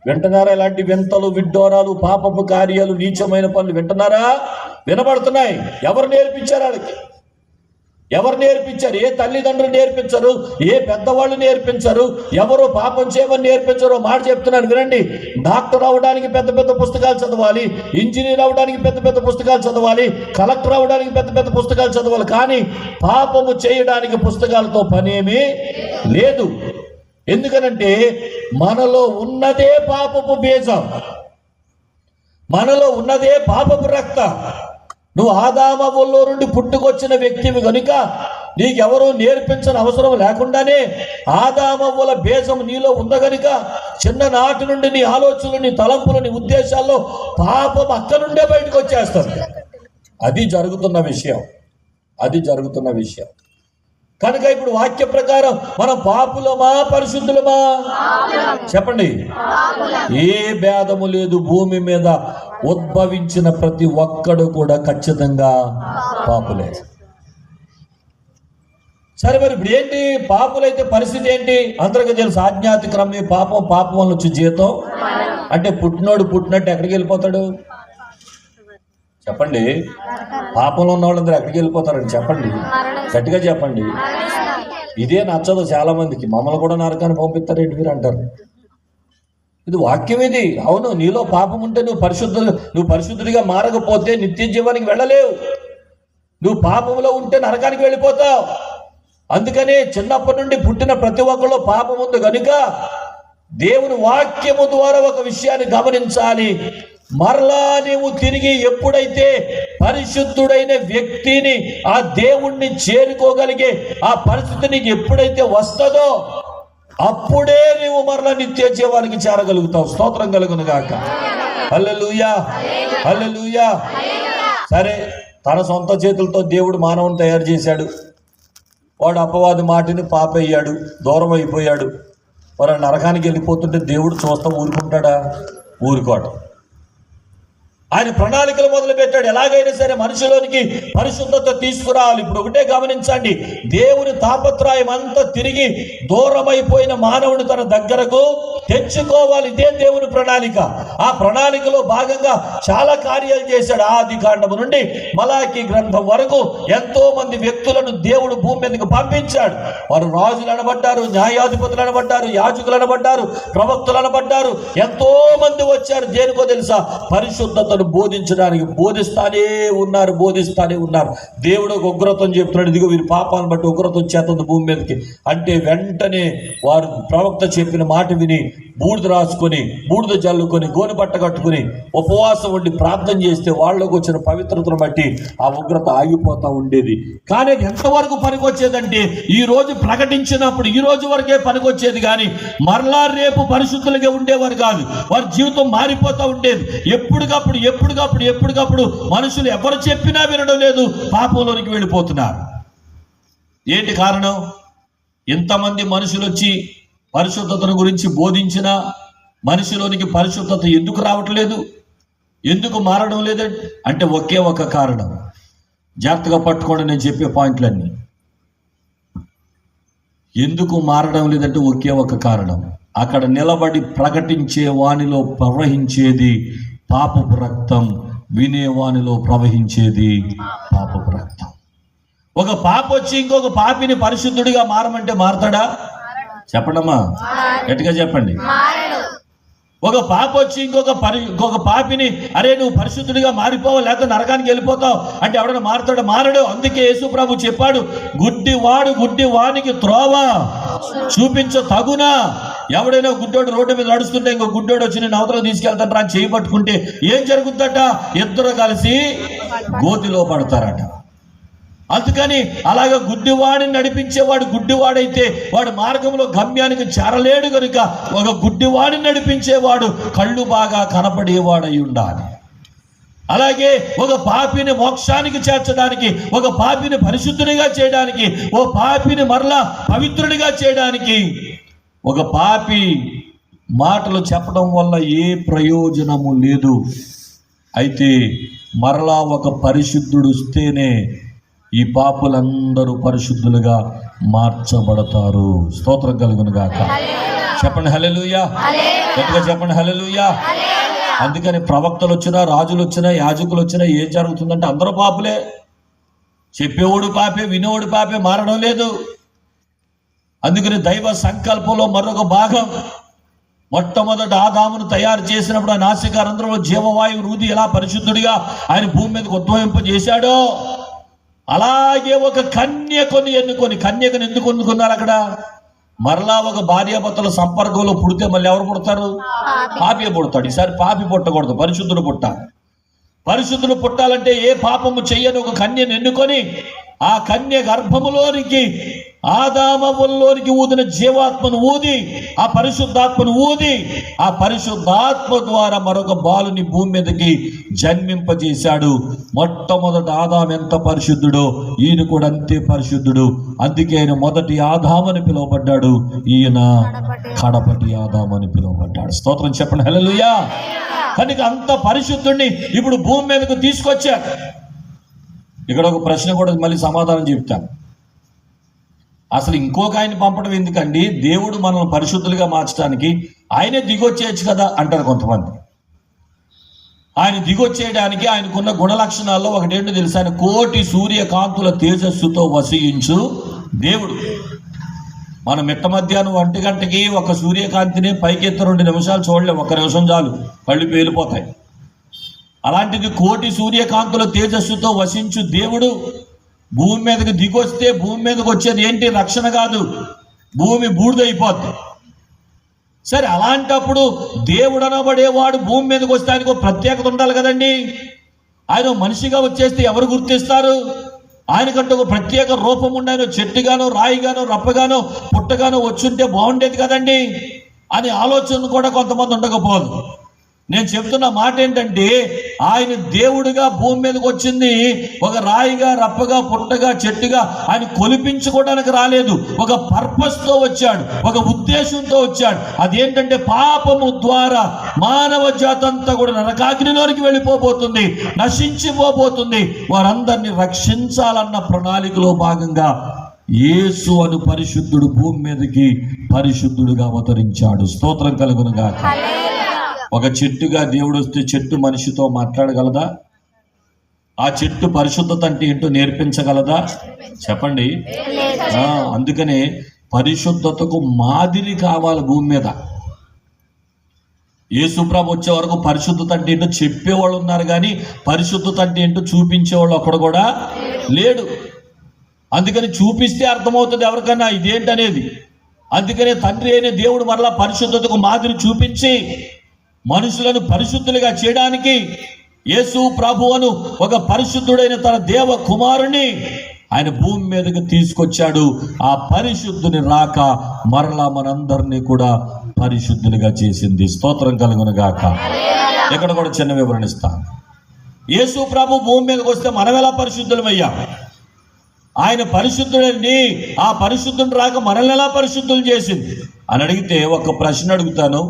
వింటున్నారా? ఇలాంటి వింతలు, విడ్డోరాలు, పాపపు కార్యాలు, నీచమైన పనులు వింటున్నారా? వినబడుతున్నాయి. ఎవరు నేర్పించారు వాళ్ళకి? ఎవరు నేర్పించారు? ఏ తల్లిదండ్రులు నేర్పించరు, ఏ పెద్దవాళ్ళు నేర్పించరు, ఎవరు పాపం చేయమని నేర్పించరు. మాట చెప్తున్నాను వినండి. డాక్టర్ అవడానికి పెద్ద పుస్తకాలు చదవాలి, ఇంజనీర్ అవడానికి పెద్ద పుస్తకాలు చదవాలి, కలెక్టర్ అవడానికి పెద్ద పుస్తకాలు చదవాలి, కానీ పాపము చేయడానికి పుస్తకాలతో పనేమీ లేదు. ఎందుకనంటే మనలో ఉన్నదే పాపపు బీజం, మనలో ఉన్నదే పాపపు రక్తం. నువ్వు ఆదామవ్వల్లో నుండి పుట్టుకొచ్చిన వ్యక్తివి కనుక నీకెవరూ నేర్పించని అవసరం లేకుండానే ఆదామవ్వల బీజం నీలో ఉంది కనుక చిన్ననాటి నుండి నీ ఆలోచనలు, నీ తలంపులు, నీ ఉద్దేశాల్లో పాపం అక్కడి నుండే బయటకు వచ్చేస్తుంది. అది జరుగుతున్న విషయం. కనుక ఇప్పుడు వాక్య ప్రకారం మనం పాపులమా పరిశుద్ధులమా? చెప్పండి. ఏ భేదము లేదు. భూమి మీద ఉద్భవించిన ప్రతి ఒక్కడు కూడా ఖచ్చితంగా పాపులే. సరే, మరి ఇప్పుడు ఏంటి? పాపులైతే పరిస్థితి ఏంటి? అందరికీ తెలుసు, ఆజ్ఞాతిక్రమే పాపం వల్ల వచ్చి జీతం. అంటే పుట్టినట్టు ఎక్కడికి వెళ్ళిపోతాడు? చెప్పండి. పాపంలో ఉన్న వాళ్ళందరూ ఎక్కడికి వెళ్ళిపోతారండి? చెప్పండి, గట్టిగా చెప్పండి. ఇదే నచ్చదు చాలా మందికి. మమ్మల్ని కూడా నరకాన్ని పంపిస్తారేంటి మీరు అంటారు. ఇది వాక్యం. ఇది అవును. నీలో పాపం ఉంటే నువ్వు పరిశుద్ధుడిగా మారకపోతే నిత్య జీవానికి వెళ్ళలేవు. నువ్వు పాపంలో ఉంటే నరకానికి వెళ్ళిపోతావు. అందుకనే చిన్నప్పటి నుండి పుట్టిన ప్రతి ఒక్కరిలో పాపం ఉంది కనుక దేవుని వాక్యము ద్వారా ఒక విషయాన్ని గమనించాలి. మరలా నీవు తిరిగి ఎప్పుడైతే పరిశుద్ధుడైన వ్యక్తిని, ఆ దేవుణ్ణి చేరుకోగలిగే ఆ పరిస్థితి నీకు ఎప్పుడైతే వస్తుందో అప్పుడే నీవు మరలా నిత్య జీవానికి చేరగలుగుతావు. స్తోత్రం కలుగును గాక. హల్లెలూయా, హల్లెలూయా. సరే, తన సొంత చేతులతో దేవుడు మానవుని తయారు చేశాడు. వాడు అపవాది మాటిని పాపయ్యాడు, దూరం అయిపోయాడు. మరి నరకానికి వెళ్ళిపోతుంటే దేవుడు చూస్తా ఊరుకుంటాడా? ఊరుకోడు. ఆయన ప్రణాళికలు మొదలు పెట్టాడు. ఎలాగైనా సరే మనిషిలోనికి పరిశుద్ధత తీసుకురావాలి. ఇప్పుడు ఒకటే గమనించండి, దేవుని తాపత్రయం అంతా తిరిగి దూరమైపోయిన మానవుడు తన దగ్గరకు తెచ్చుకోవాలి. ఇదే దేవుని ప్రణాళిక. ఆ ప్రణాళికలో భాగంగా చాలా కార్యాలు చేశాడు. ఆది కాండము నుండి మలాకి గ్రంథం వరకు ఎంతో మంది వ్యక్తులను దేవుడు భూమి మీదకి పంపించాడు. వారు రాజులు అనబడ్డారు, న్యాయాధిపతులు అనబడ్డారు, యాజకులు అనబడ్డారు, ప్రవక్తలు అనబడ్డారు. ఎంతో మంది వచ్చారు. దేనికో తెలుసా? పరిశుద్ధతను బోధించడానికి. బోధిస్తానే ఉన్నారు. దేవుడు ఒక ఉగ్రతం చెప్తున్నాడు, ఇదిగో వీరి పాపాలను బట్టి ఉగ్రతం చేస్తుంది భూమి మీదకి అంటే వెంటనే వారు ప్రవక్త చెప్పిన మాట విని బూడిద రాసుకొని, బూడిద జల్లుకొని, గోనె పట్ట కట్టుకుని ఉపవాసం ఉండి ప్రార్థన చేస్తే వాళ్ళకు వచ్చిన పవిత్రతను బట్టి ఆ ఉగ్రత ఆగిపోతూ ఉండేది. కానీ ఎంతవరకు పనికొచ్చేదంటే ఈ రోజు ప్రకటించినప్పుడు ఈ రోజు వరకే పనికొచ్చేది, కానీ మరలా రేపు పరిశుద్ధులుగా ఉండేవారు కాదు. వారి జీవితం మారిపోతూ ఉండేది. ఎప్పటికప్పుడు మనుషులు ఎవరు చెప్పినా వినడం లేదు, పాపంలోనికి వెళ్ళిపోతున్నారు. ఏంటి కారణం? ఇంతమంది మనుషులు వచ్చి పరిశుద్ధతను గురించి బోధించినా మనిషిలోనికి పరిశుద్ధత ఎందుకు రావట్లేదు, ఎందుకు మారడం లేదంటే అంటే ఒకే ఒక కారణం. జాగ్రత్తగా పట్టుకోండి నేను చెప్పే పాయింట్లన్నీ. ఎందుకు మారడం లేదంటే ఒకే ఒక కారణం. అక్కడ నిలబడి ప్రకటించే వానిలో ప్రవహించేది పాపపు రక్తం, వినేవానిలో ప్రవహించేది పాపపు రక్తం. ఒక పాప వచ్చి ఇంకొక పాపిని పరిశుద్ధుడిగా మారమంటే మారతాడా? చెప్పడమ్మా, గట్టిగా చెప్పండి. ఒక పాప వచ్చి ఇంకొక పాపిని అరే నువ్వు పరిశుద్ధుడిగా మారిపోవాలి లేకపోతే నరకానికి వెళ్ళిపోతావు అంటే ఎవడన్నా మారతాడు? మారడు. అందుకే యేసు ప్రభు చెప్పాడు, గుడ్డి వానికి త్రోవ చూపించ తగునా. ఎవడైనా గుడ్డోడు రోడ్డు మీద నడుస్తుంటే ఇంకో గుడ్డోడు వచ్చి నేను అవతల తీసుకెళ్తాను రా చేయి పట్టుకుంటే ఏం జరుగుతుందట? ఇద్దరు కలిసి గోతిలో పడతారట. అందుకని అలాగ గుడ్డివాడిని నడిపించేవాడు గుడ్డివాడైతే వాడు మార్గంలో గమ్యానికి చేరలేడు కనుక ఒక గుడ్డివాడిని నడిపించేవాడు కళ్ళు బాగా కనపడేవాడై ఉండాలి. అలాగే ఒక పాపిని మోక్షానికి చేర్చడానికి, ఒక పాపిని పరిశుద్ధునిగా చేయడానికి, ఓ పాపిని మరలా పవిత్రుడిగా చేయడానికి ఒక పాపి మాటలు చెప్పడం వల్ల ఏ ప్రయోజనము లేదు. అయితే మరలా ఒక పరిశుద్ధుడు వస్తేనే ఈ పాపులందరూ పరిశుద్ధులుగా మార్చబడతారు. స్తోత్రం కలుగును గాక. చెప్పండి హల్లెలూయా. గట్టిగా చెప్పండి హల్లెలూయా. అందుకని ప్రవక్తలు వచ్చినా, రాజులు వచ్చినా, యాజకులు వచ్చినా ఏం జరుగుతుందంటే అందరూ పాపులే. చెప్పేవాడు పాపే, వినేవాడు పాపే, మారడం లేదు. అందుకని దైవ సంకల్పంలో మరొక భాగం, మొట్టమొదట ఆదామును తయారు చేసినప్పుడు ఆ నాసికారంధ్రంలో జీవవాయువు రూది ఎలా పరిశుద్ధుడిగా ఆయన భూమి మీదకి ఉద్భవింపజేశాడో అలాగే ఒక కన్యకను ఎన్నుకొని, కన్యకను ఎందుకు ఎన్నుకున్నారు అక్కడ? మరలా ఒక భార్యాభర్తల సంపర్కంలో పుడితే మళ్ళీ ఎవరు పుడతారు? పాపి పుడతాడు. ఈసారి పాపి పుట్టకూడదు, పరిశుద్ధుడు పుట్టాలి. పరిశుద్ధుడు పుట్టాలంటే ఏ పాపము చెయ్యని ఒక కన్యను ఎన్నుకొని ఆ కన్య గర్భములోనికి ఆదామములోనికి ఊదిన జీవాత్మను ఊది, ఆ పరిశుద్ధాత్మను ఊది, ఆ పరిశుద్ధాత్మ ద్వారా మరొక బాలుని భూమి మీదకి జన్మింపజేశాడు. మొట్టమొదట ఆదాము ఎంత పరిశుద్ధుడో ఈయన కూడా అంతే పరిశుద్ధుడు. అందుకే ఆయన మొదటి ఆదామని పిలువబడ్డాడు, ఈయన కడపటి ఆదామని పిలువబడ్డాడు. స్తోత్రం చెప్పండి హల్లెలూయా. కనుక అంత పరిశుద్ధుడిని ఇప్పుడు భూమి మీదకు తీసుకొచ్చారు. ఇక్కడ ఒక ప్రశ్న కూడా మళ్ళీ సమాధానం చెప్తాను. అసలు ఇంకొక ఆయన పంపడం ఎందుకండి? దేవుడు మనల్ని పరిశుద్ధులుగా మార్చడానికి ఆయనే దిగొచ్చేయచ్చు కదా అంటారు కొంతమంది. ఆయన దిగొచ్చేయడానికి ఆయనకున్న గుణ లక్షణాల్లో ఒకటేంటో తెలుసు, ఆయన కోటి సూర్యకాంతుల తేజస్సుతో వసించు దేవుడు. మనం మిట్ట మధ్యాహ్నం 1 గంటకి ఒక సూర్యకాంతిని పైకెత్తి 2 నిమిషాలు చూడలేము, 1 నిమిషం చాలు కళ్ళు పేలిపోతాయి. అలాంటిది కోటి సూర్యకాంతుల తేజస్సుతో వసించు దేవుడు భూమి మీదకి దిగొస్తే భూమి మీదకి వచ్చేది ఏంటి? రక్షణ కాదు, భూమి బూడిదైపోద్ది. సరే, అలాంటప్పుడు దేవుడు అనబడేవాడు భూమి మీదకి వస్తే ఆయనకు ప్రత్యేకత ఉండాలి కదండి. ఆయన మనిషిగా వచ్చేస్తే ఎవరు గుర్తిస్తారు? ఆయనకంటే ఒక ప్రత్యేక రూపం ఉండి ఆయన చెట్టుగానో, రాయిగానో, రప్పగానో, పుట్టగానో వచ్చుంటే బాగుండేది కదండి అని ఆలోచన కూడా కొంతమంది ఉండకపోదు. నేను చెప్తున్న మాట ఏంటంటే, ఆయన దేవుడిగా భూమి మీదకి వచ్చింది ఒక రాయిగా, రప్పగా, పుట్టగా, చెట్టుగా ఆయన కొలిపించుకోవడానికి రాలేదు. ఒక పర్పస్తో వచ్చాడు, ఒక ఉద్దేశంతో వచ్చాడు. అదేంటంటే పాపము ద్వారా మానవ జాతి అంతా కూడా నరకాగ్నిలోనికి వెళ్ళిపోబోతుంది, నశించిపోబోతుంది. వారందరినీ రక్షించాలన్న ప్రణాళికలో భాగంగా యేసు అను పరిశుద్ధుడు భూమి మీదకి పరిశుద్ధుడుగా అవతరించాడు. స్తోత్రం కలుగును గాక. ఒక చెట్టుగా దేవుడు వస్తే చెట్టు మనిషితో మాట్లాడగలదా? ఆ చెట్టు పరిశుద్ధత అంటే ఏంటో నేర్పించగలదా? చెప్పండి. అందుకనే పరిశుద్ధతకు మాదిరి కావాలి భూమి మీద. యేసుప్రభు వచ్చే వరకు పరిశుద్ధత అంటే ఏంటో చెప్పేవాళ్ళు ఉన్నారు, కానీ పరిశుద్ధత అంటే ఏంటో చూపించేవాళ్ళు ఒక్కడు కూడా లేడు. అందుకని చూపిస్తే అర్థమవుతుంది ఎవరికన్నా ఇదేంటనేది. అందుకనే తండ్రి అయిన దేవుడు మరలా పరిశుద్ధతకు మాదిరి చూపించి మనుషులను పరిశుద్ధులుగా చేయడానికి యేసు ప్రభువును, ఒక పరిశుద్ధుడైన తన దేవ కుమారుని ఆయన భూమి మీదకి తీసుకొచ్చాడు. ఆ పరిశుద్ధుని రాక మరలా మనందరినీ కూడా పరిశుద్ధులుగా చేసింది. స్తోత్రం కలుగును గాక. ఇక్కడ కూడా చిన్న వివరణ ఇస్తాను. యేసు ప్రభు భూమి మీదకి వస్తే మనం ఎలా పరిశుద్ధులమయ్యాం? ఆయన పరిశుద్ధుడని, ఆ పరిశుద్ధుని రాక మనల్ని ఎలా పరిశుద్ధులు చేసింది అని అడిగితే ఒక ప్రశ్న అడుగుతాను,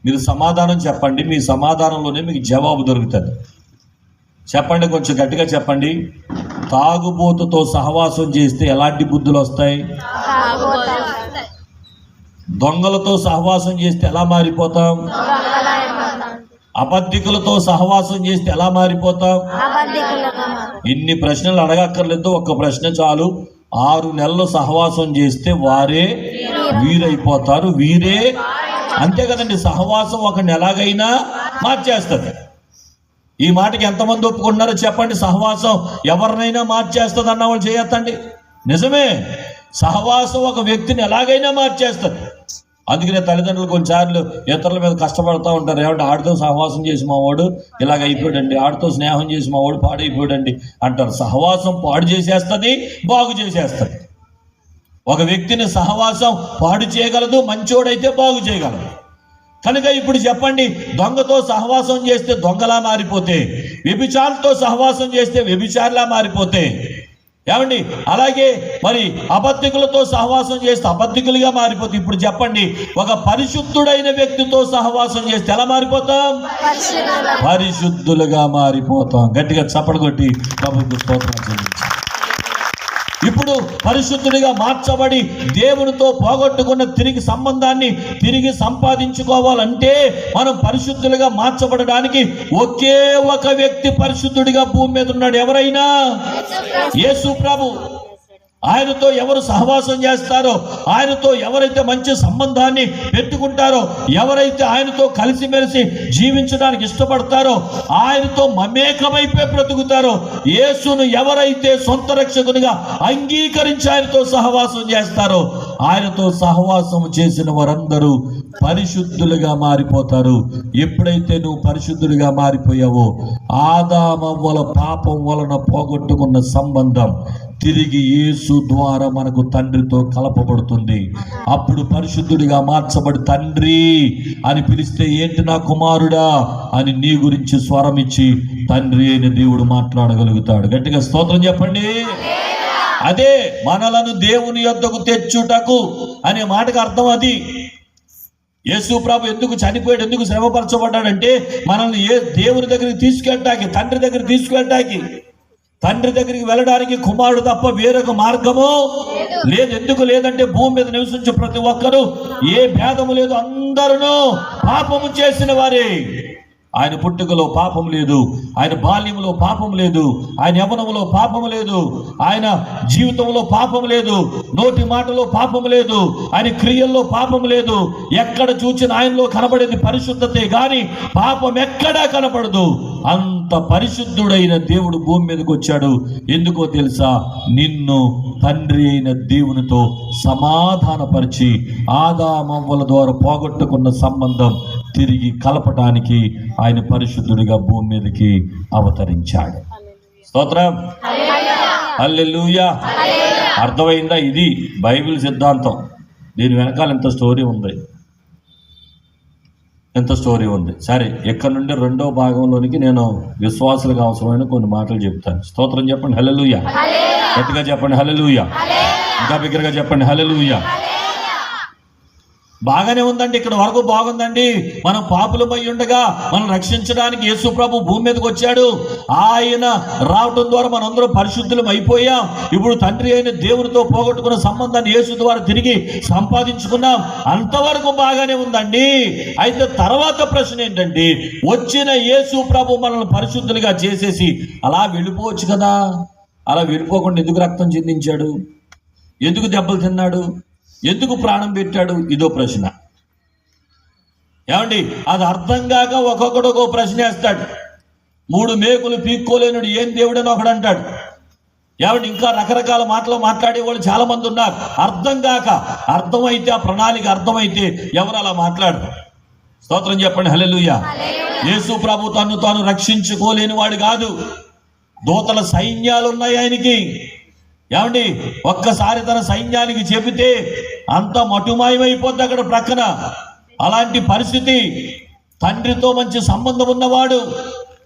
మీరు సమాధానం చెప్పండి. మీ సమాధానంలోనే మీకు జవాబు దొరుకుతుంది. చెప్పండి, కొంచెం గట్టిగా చెప్పండి. తాగుబోతుతో సహవాసం చేస్తే ఎలాంటి బుద్ధులు వస్తాయి? దొంగలతో సహవాసం చేస్తే ఎలా మారిపోతాం? అబద్ధికులతో సహవాసం చేస్తే ఎలా మారిపోతాం? ఇన్ని ప్రశ్నలు అడగక్కర్లేదు, ఒక్క ప్రశ్న చాలు. 6 నెలలు సహవాసం చేస్తే వారే వీరైపోతారు, వీరే. అంతే కదండి. సహవాసం ఒకరిని ఎలాగైనా మార్చేస్తుంది. ఈ మాటకి ఎంతమంది ఒప్పుకుంటున్నారో చెప్పండి. సహవాసం ఎవరినైనా మార్చేస్తుంది అన్న వాళ్ళు చేయొద్దండి. నిజమే, సహవాసం ఒక వ్యక్తిని ఎలాగైనా మార్చేస్తుంది. అందుకనే తల్లిదండ్రులు కొన్నిసార్లు ఇతరుల మీద కష్టపడుతూ ఉంటారు. ఏమంటే ఆడితో సహవాసం చేసి మా వాడు ఇలాగ అయిపోయాడండి, ఆడితో స్నేహం చేసి మా వాడు పాడైపోయాడండి అంటారు. సహవాసం పాడు చేసేస్తుంది, బాగు చేసేస్తుంది. ఒక వ్యక్తిని సహవాసం పాడు చేయగలదు, మంచోడైతే బాగు చేయగలదు. కనుక ఇప్పుడు చెప్పండి, దొంగతో సహవాసం చేస్తే దొంగలా మారిపోతే, వ్యభిచారులతో సహవాసం చేస్తే వ్యభిచారులా మారిపోతే, ఏమండి అలాగే మరి అబద్ధికులతో సహవాసం చేస్తే అబద్ధికులుగా మారిపోతే, ఇప్పుడు చెప్పండి ఒక పరిశుద్ధుడైన వ్యక్తితో సహవాసం చేస్తే ఎలా మారిపోతాం? పరిశుద్ధులుగా మారిపోతాం. గట్టిగా చప్పట్లు కొట్టి ప్రభువుకు స్తోత్రం చెల్లించాలి. ఇప్పుడు పరిశుద్ధుడిగా మార్చబడి దేవునితో పోగొట్టుకున్న తిరిగి సంబంధాన్ని తిరిగి సంపాదించుకోవాలంటే మనం పరిశుద్ధులుగా మార్చబడడానికి ఒకే ఒక వ్యక్తి పరిశుద్ధుడిగా భూమి మీద ఉన్నాడు. ఎవరైనా యేసు ప్రభు. ఆయనతో ఎవరు సహవాసం చేస్తారో, ఆయనతో ఎవరైతే మంచి సంబంధాన్ని పెట్టుకుంటారో, ఎవరైతే ఆయనతో కలిసిమెలిసి జీవించడానికి ఇష్టపడతారో, ఆయనతో మమేకమైపోయి బ్రతుకుతారో, యేసును ఎవరైతే సొంత రక్షకునిగా అంగీకరించి ఆయనతో సహవాసం చేస్తారో, ఆయనతో సహవాసం చేసిన వారందరూ పరిశుద్ధులుగా మారిపోతారు. ఎప్పుడైతే నువ్వు పరిశుద్ధులుగా మారిపోయావో, ఆదామవ్వల పాపం వలన పోగొట్టుకున్న సంబంధం తిరిగి యేసు ద్వారా మనకు తండ్రితో కలపబడుతుంది. అప్పుడు పరిశుద్ధుడిగా మార్చబడి తండ్రి అని పిలిస్తే, ఏంటి నా కుమారుడా అని నీ గురించి స్వరం ఇచ్చి తండ్రి అయిన దేవుడు మాట్లాడగలుగుతాడు. గట్టిగా స్తోత్రం చెప్పండి. అదే మనలను దేవుని యొద్దకు తెచ్చుటకు అనే మాటకు అర్థం అది. యేసు ప్రభు ఎందుకు చనిపోయాడు, ఎందుకు శ్రమపరచబడ్డాడంటే మనల్ని దేవుని దగ్గరికి తీసుకెళ్ళటానికి, తండ్రి దగ్గరికి తీసుకెళ్ళటానికి. తండ్రి దగ్గరికి వెళ్ళడానికి కుమారుడు తప్ప వేరొక మార్గము లేదు. ఎందుకు లేదంటే భూమి మీద నివసించే ప్రతి ఒక్కరూ ఏ భేదము లేదు, అందరూ పాపము చేసిన వారే. ఆయన పుట్టుకలో పాపం లేదు, ఆయన బాల్యంలో పాపం లేదు, ఆయన యవ్వనంలో పాపం లేదు, ఆయన జీవితంలో పాపం లేదు, నోటి మాటలో పాపం లేదు, ఆయన క్రియల్లో పాపం లేదు. ఎక్కడ చూచిన ఆయనలో కనబడేది పరిశుద్ధతే గాని పాపం ఎక్కడా కనపడదు. అంత పరిశుద్ధుడైన దేవుడు భూమి మీదకి వచ్చాడు. ఎందుకో తెలుసా? నిన్ను తండ్రి అయిన దేవునితో సమాధానపరిచి ఆదామవ్వల ద్వారా పోగొట్టుకున్న సంబంధం తిరిగి కలపటానికి ఆయన పరిశుద్ధుడిగా భూమి మీదకి అవతరించాడు. స్తోత్రం, హల్లెలూయా. అర్థమైందా? ఇది బైబిల్ సిద్ధాంతం. దీని వెనకాల ఎంత స్టోరీ ఉంది. ఎంత స్టోరీ ఉంది. సరే, ఇక్కడ నుండి రెండో భాగంలోనికి నేను విశ్వాసులకు అవసరమైన కొన్ని మాటలు చెప్తాను. స్తోత్రం చెప్పండి, హల్లెలూయా. గట్టిగా చెప్పండి, హల్లెలూయా. ఇంకా బిగ్గరగా చెప్పండి, హల్లెలూయా. బాగానే ఉందండి, ఇక్కడ వరకు బాగుందండి. మనం పాపులమై ఉండగా మనం రక్షించడానికి యేసు ప్రభు భూమి మీదకి వచ్చాడు. ఆయన రావటం ద్వారా మనందరం పరిశుద్ధులం అయిపోయాం. ఇప్పుడు తండ్రి అయిన దేవునితో పోగొట్టుకున్న సంబంధాన్ని యేసు ద్వారా తిరిగి సంపాదించుకున్నాం. అంతవరకు బాగానే ఉందండి. అయితే తర్వాత ప్రశ్న ఏంటంటే, వచ్చిన యేసు ప్రభు మనల్ని పరిశుద్ధులుగా చేసేసి అలా వెళ్ళిపోవచ్చు కదా. అలా వెళ్ళిపోకుండా ఎందుకు రక్తం చిందించాడు? ఎందుకు దెబ్బలు తిన్నాడు? ఎందుకు ప్రాణం పెట్టాడు? ఇదో ప్రశ్న. ఏమండి, అది అర్థం కాక ఒక్కొక్కడు ఒక్కో ప్రశ్న వేస్తాడు. 3 మేకులు పీక్కోలేనుడు ఏం దేవుడని ఒకడు అంటాడు. ఏమండి, ఇంకా రకరకాల మాటలు మాట్లాడే వాళ్ళు చాలా మంది ఉన్నారు. అర్థం కాక, అర్థమైతే ఆ ప్రణాళిక అర్థమైతే ఎవరు అలా మాట్లాడరు. స్తోత్రం చెప్పండి, హల్లెలూయా. యేసు ప్రభు తను తాను రక్షించుకోలేని వాడు కాదు. దూతల సైన్యాలు ఉన్నాయి ఆయనకి. ఏమండి, ఒక్కసారి తన సైన్యానికి చెబితే అంత మటుమాయమైపోద్ది అక్కడ ప్రక్కన. అలాంటి పరిస్థితి. తండ్రితో మంచి సంబంధం ఉన్నవాడు.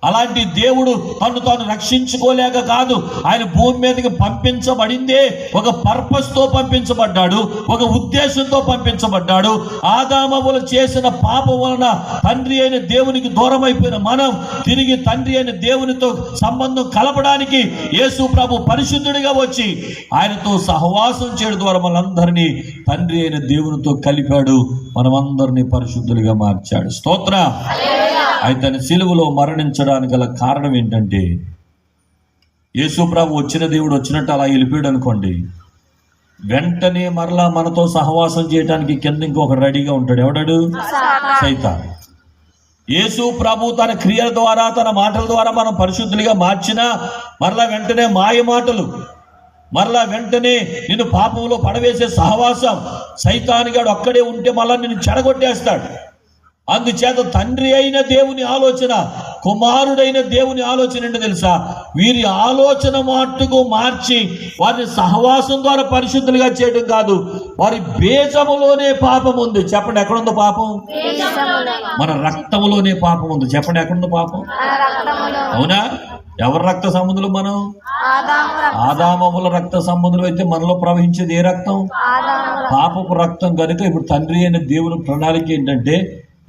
అలాంటి దేవుడు తను తాను రక్షించుకోలేక కాదు, ఆయన భూమి మీదకి పంపించబడిందే ఒక పర్పస్తో పంపించబడ్డాడు, ఒక ఉద్దేశంతో పంపించబడ్డాడు. ఆదామవులు చేసిన పాపం వలన తండ్రి అయిన దేవునికి దూరం అయిపోయిన మనం తిరిగి తండ్రి అయిన దేవునితో సంబంధం కలపడానికి యేసు ప్రభు పరిశుద్ధుడిగా వచ్చి ఆయనతో సహవాసం చేయడం ద్వారా మనందరినీ తండ్రి అయిన దేవునితో కలిపాడు. మనమందరినీ పరిశుద్ధులుగా మార్చాడు. స్తోత్రం. అయితే సిలువలో మరణించడానికి గల కారణం ఏంటంటే, యేసు ప్రభు వచ్చిన దేవుడు వచ్చినట్టు అలా వెళ్ళిపోయాడు అనుకోండి, వెంటనే మరలా మనతో సహవాసం చేయడానికి కింద ఇంకొక రెడీగా ఉంటాడు. ఎవడాడు? సైతాన్. యేసు ప్రభు తన క్రియల ద్వారా తన మాటల ద్వారా మనం పరిశుద్ధులుగా మార్చినా మరలా వెంటనే మాయ మాటలు, మరలా వెంటనే నిన్ను పాపంలో పడవేసే సహవాసం, సైతానుగాడు ఒక్కడే ఉంటే మళ్ళా నిన్ను చెడగొట్టేస్తాడు. అందుచేత తండ్రి అయిన దేవుని ఆలోచన, కుమారుడైన దేవుని ఆలోచన ఏంటో తెలుసా? వీరి ఆలోచన మట్టుకు మార్చి వారిని సహవాసం ద్వారా పరిశుద్ధులుగా చేయడం కాదు, వారి బీజములోనే పాపం ఉంది. చెప్పండి, ఎక్కడుందో పాపం? మన రక్తములోనే పాపం ఉంది. చెప్పండి, ఎక్కడుందో పాపం? అవునా? ఎవరి రక్త సంబంధులు మనం? ఆదామవుల రక్త సంబంధులు. అయితే మనలో ప్రవహించేది ఏ రక్తం? పాపపు రక్తం. కనుక ఇప్పుడు తండ్రి అయిన దేవుని ప్రణాళిక ఏంటంటే,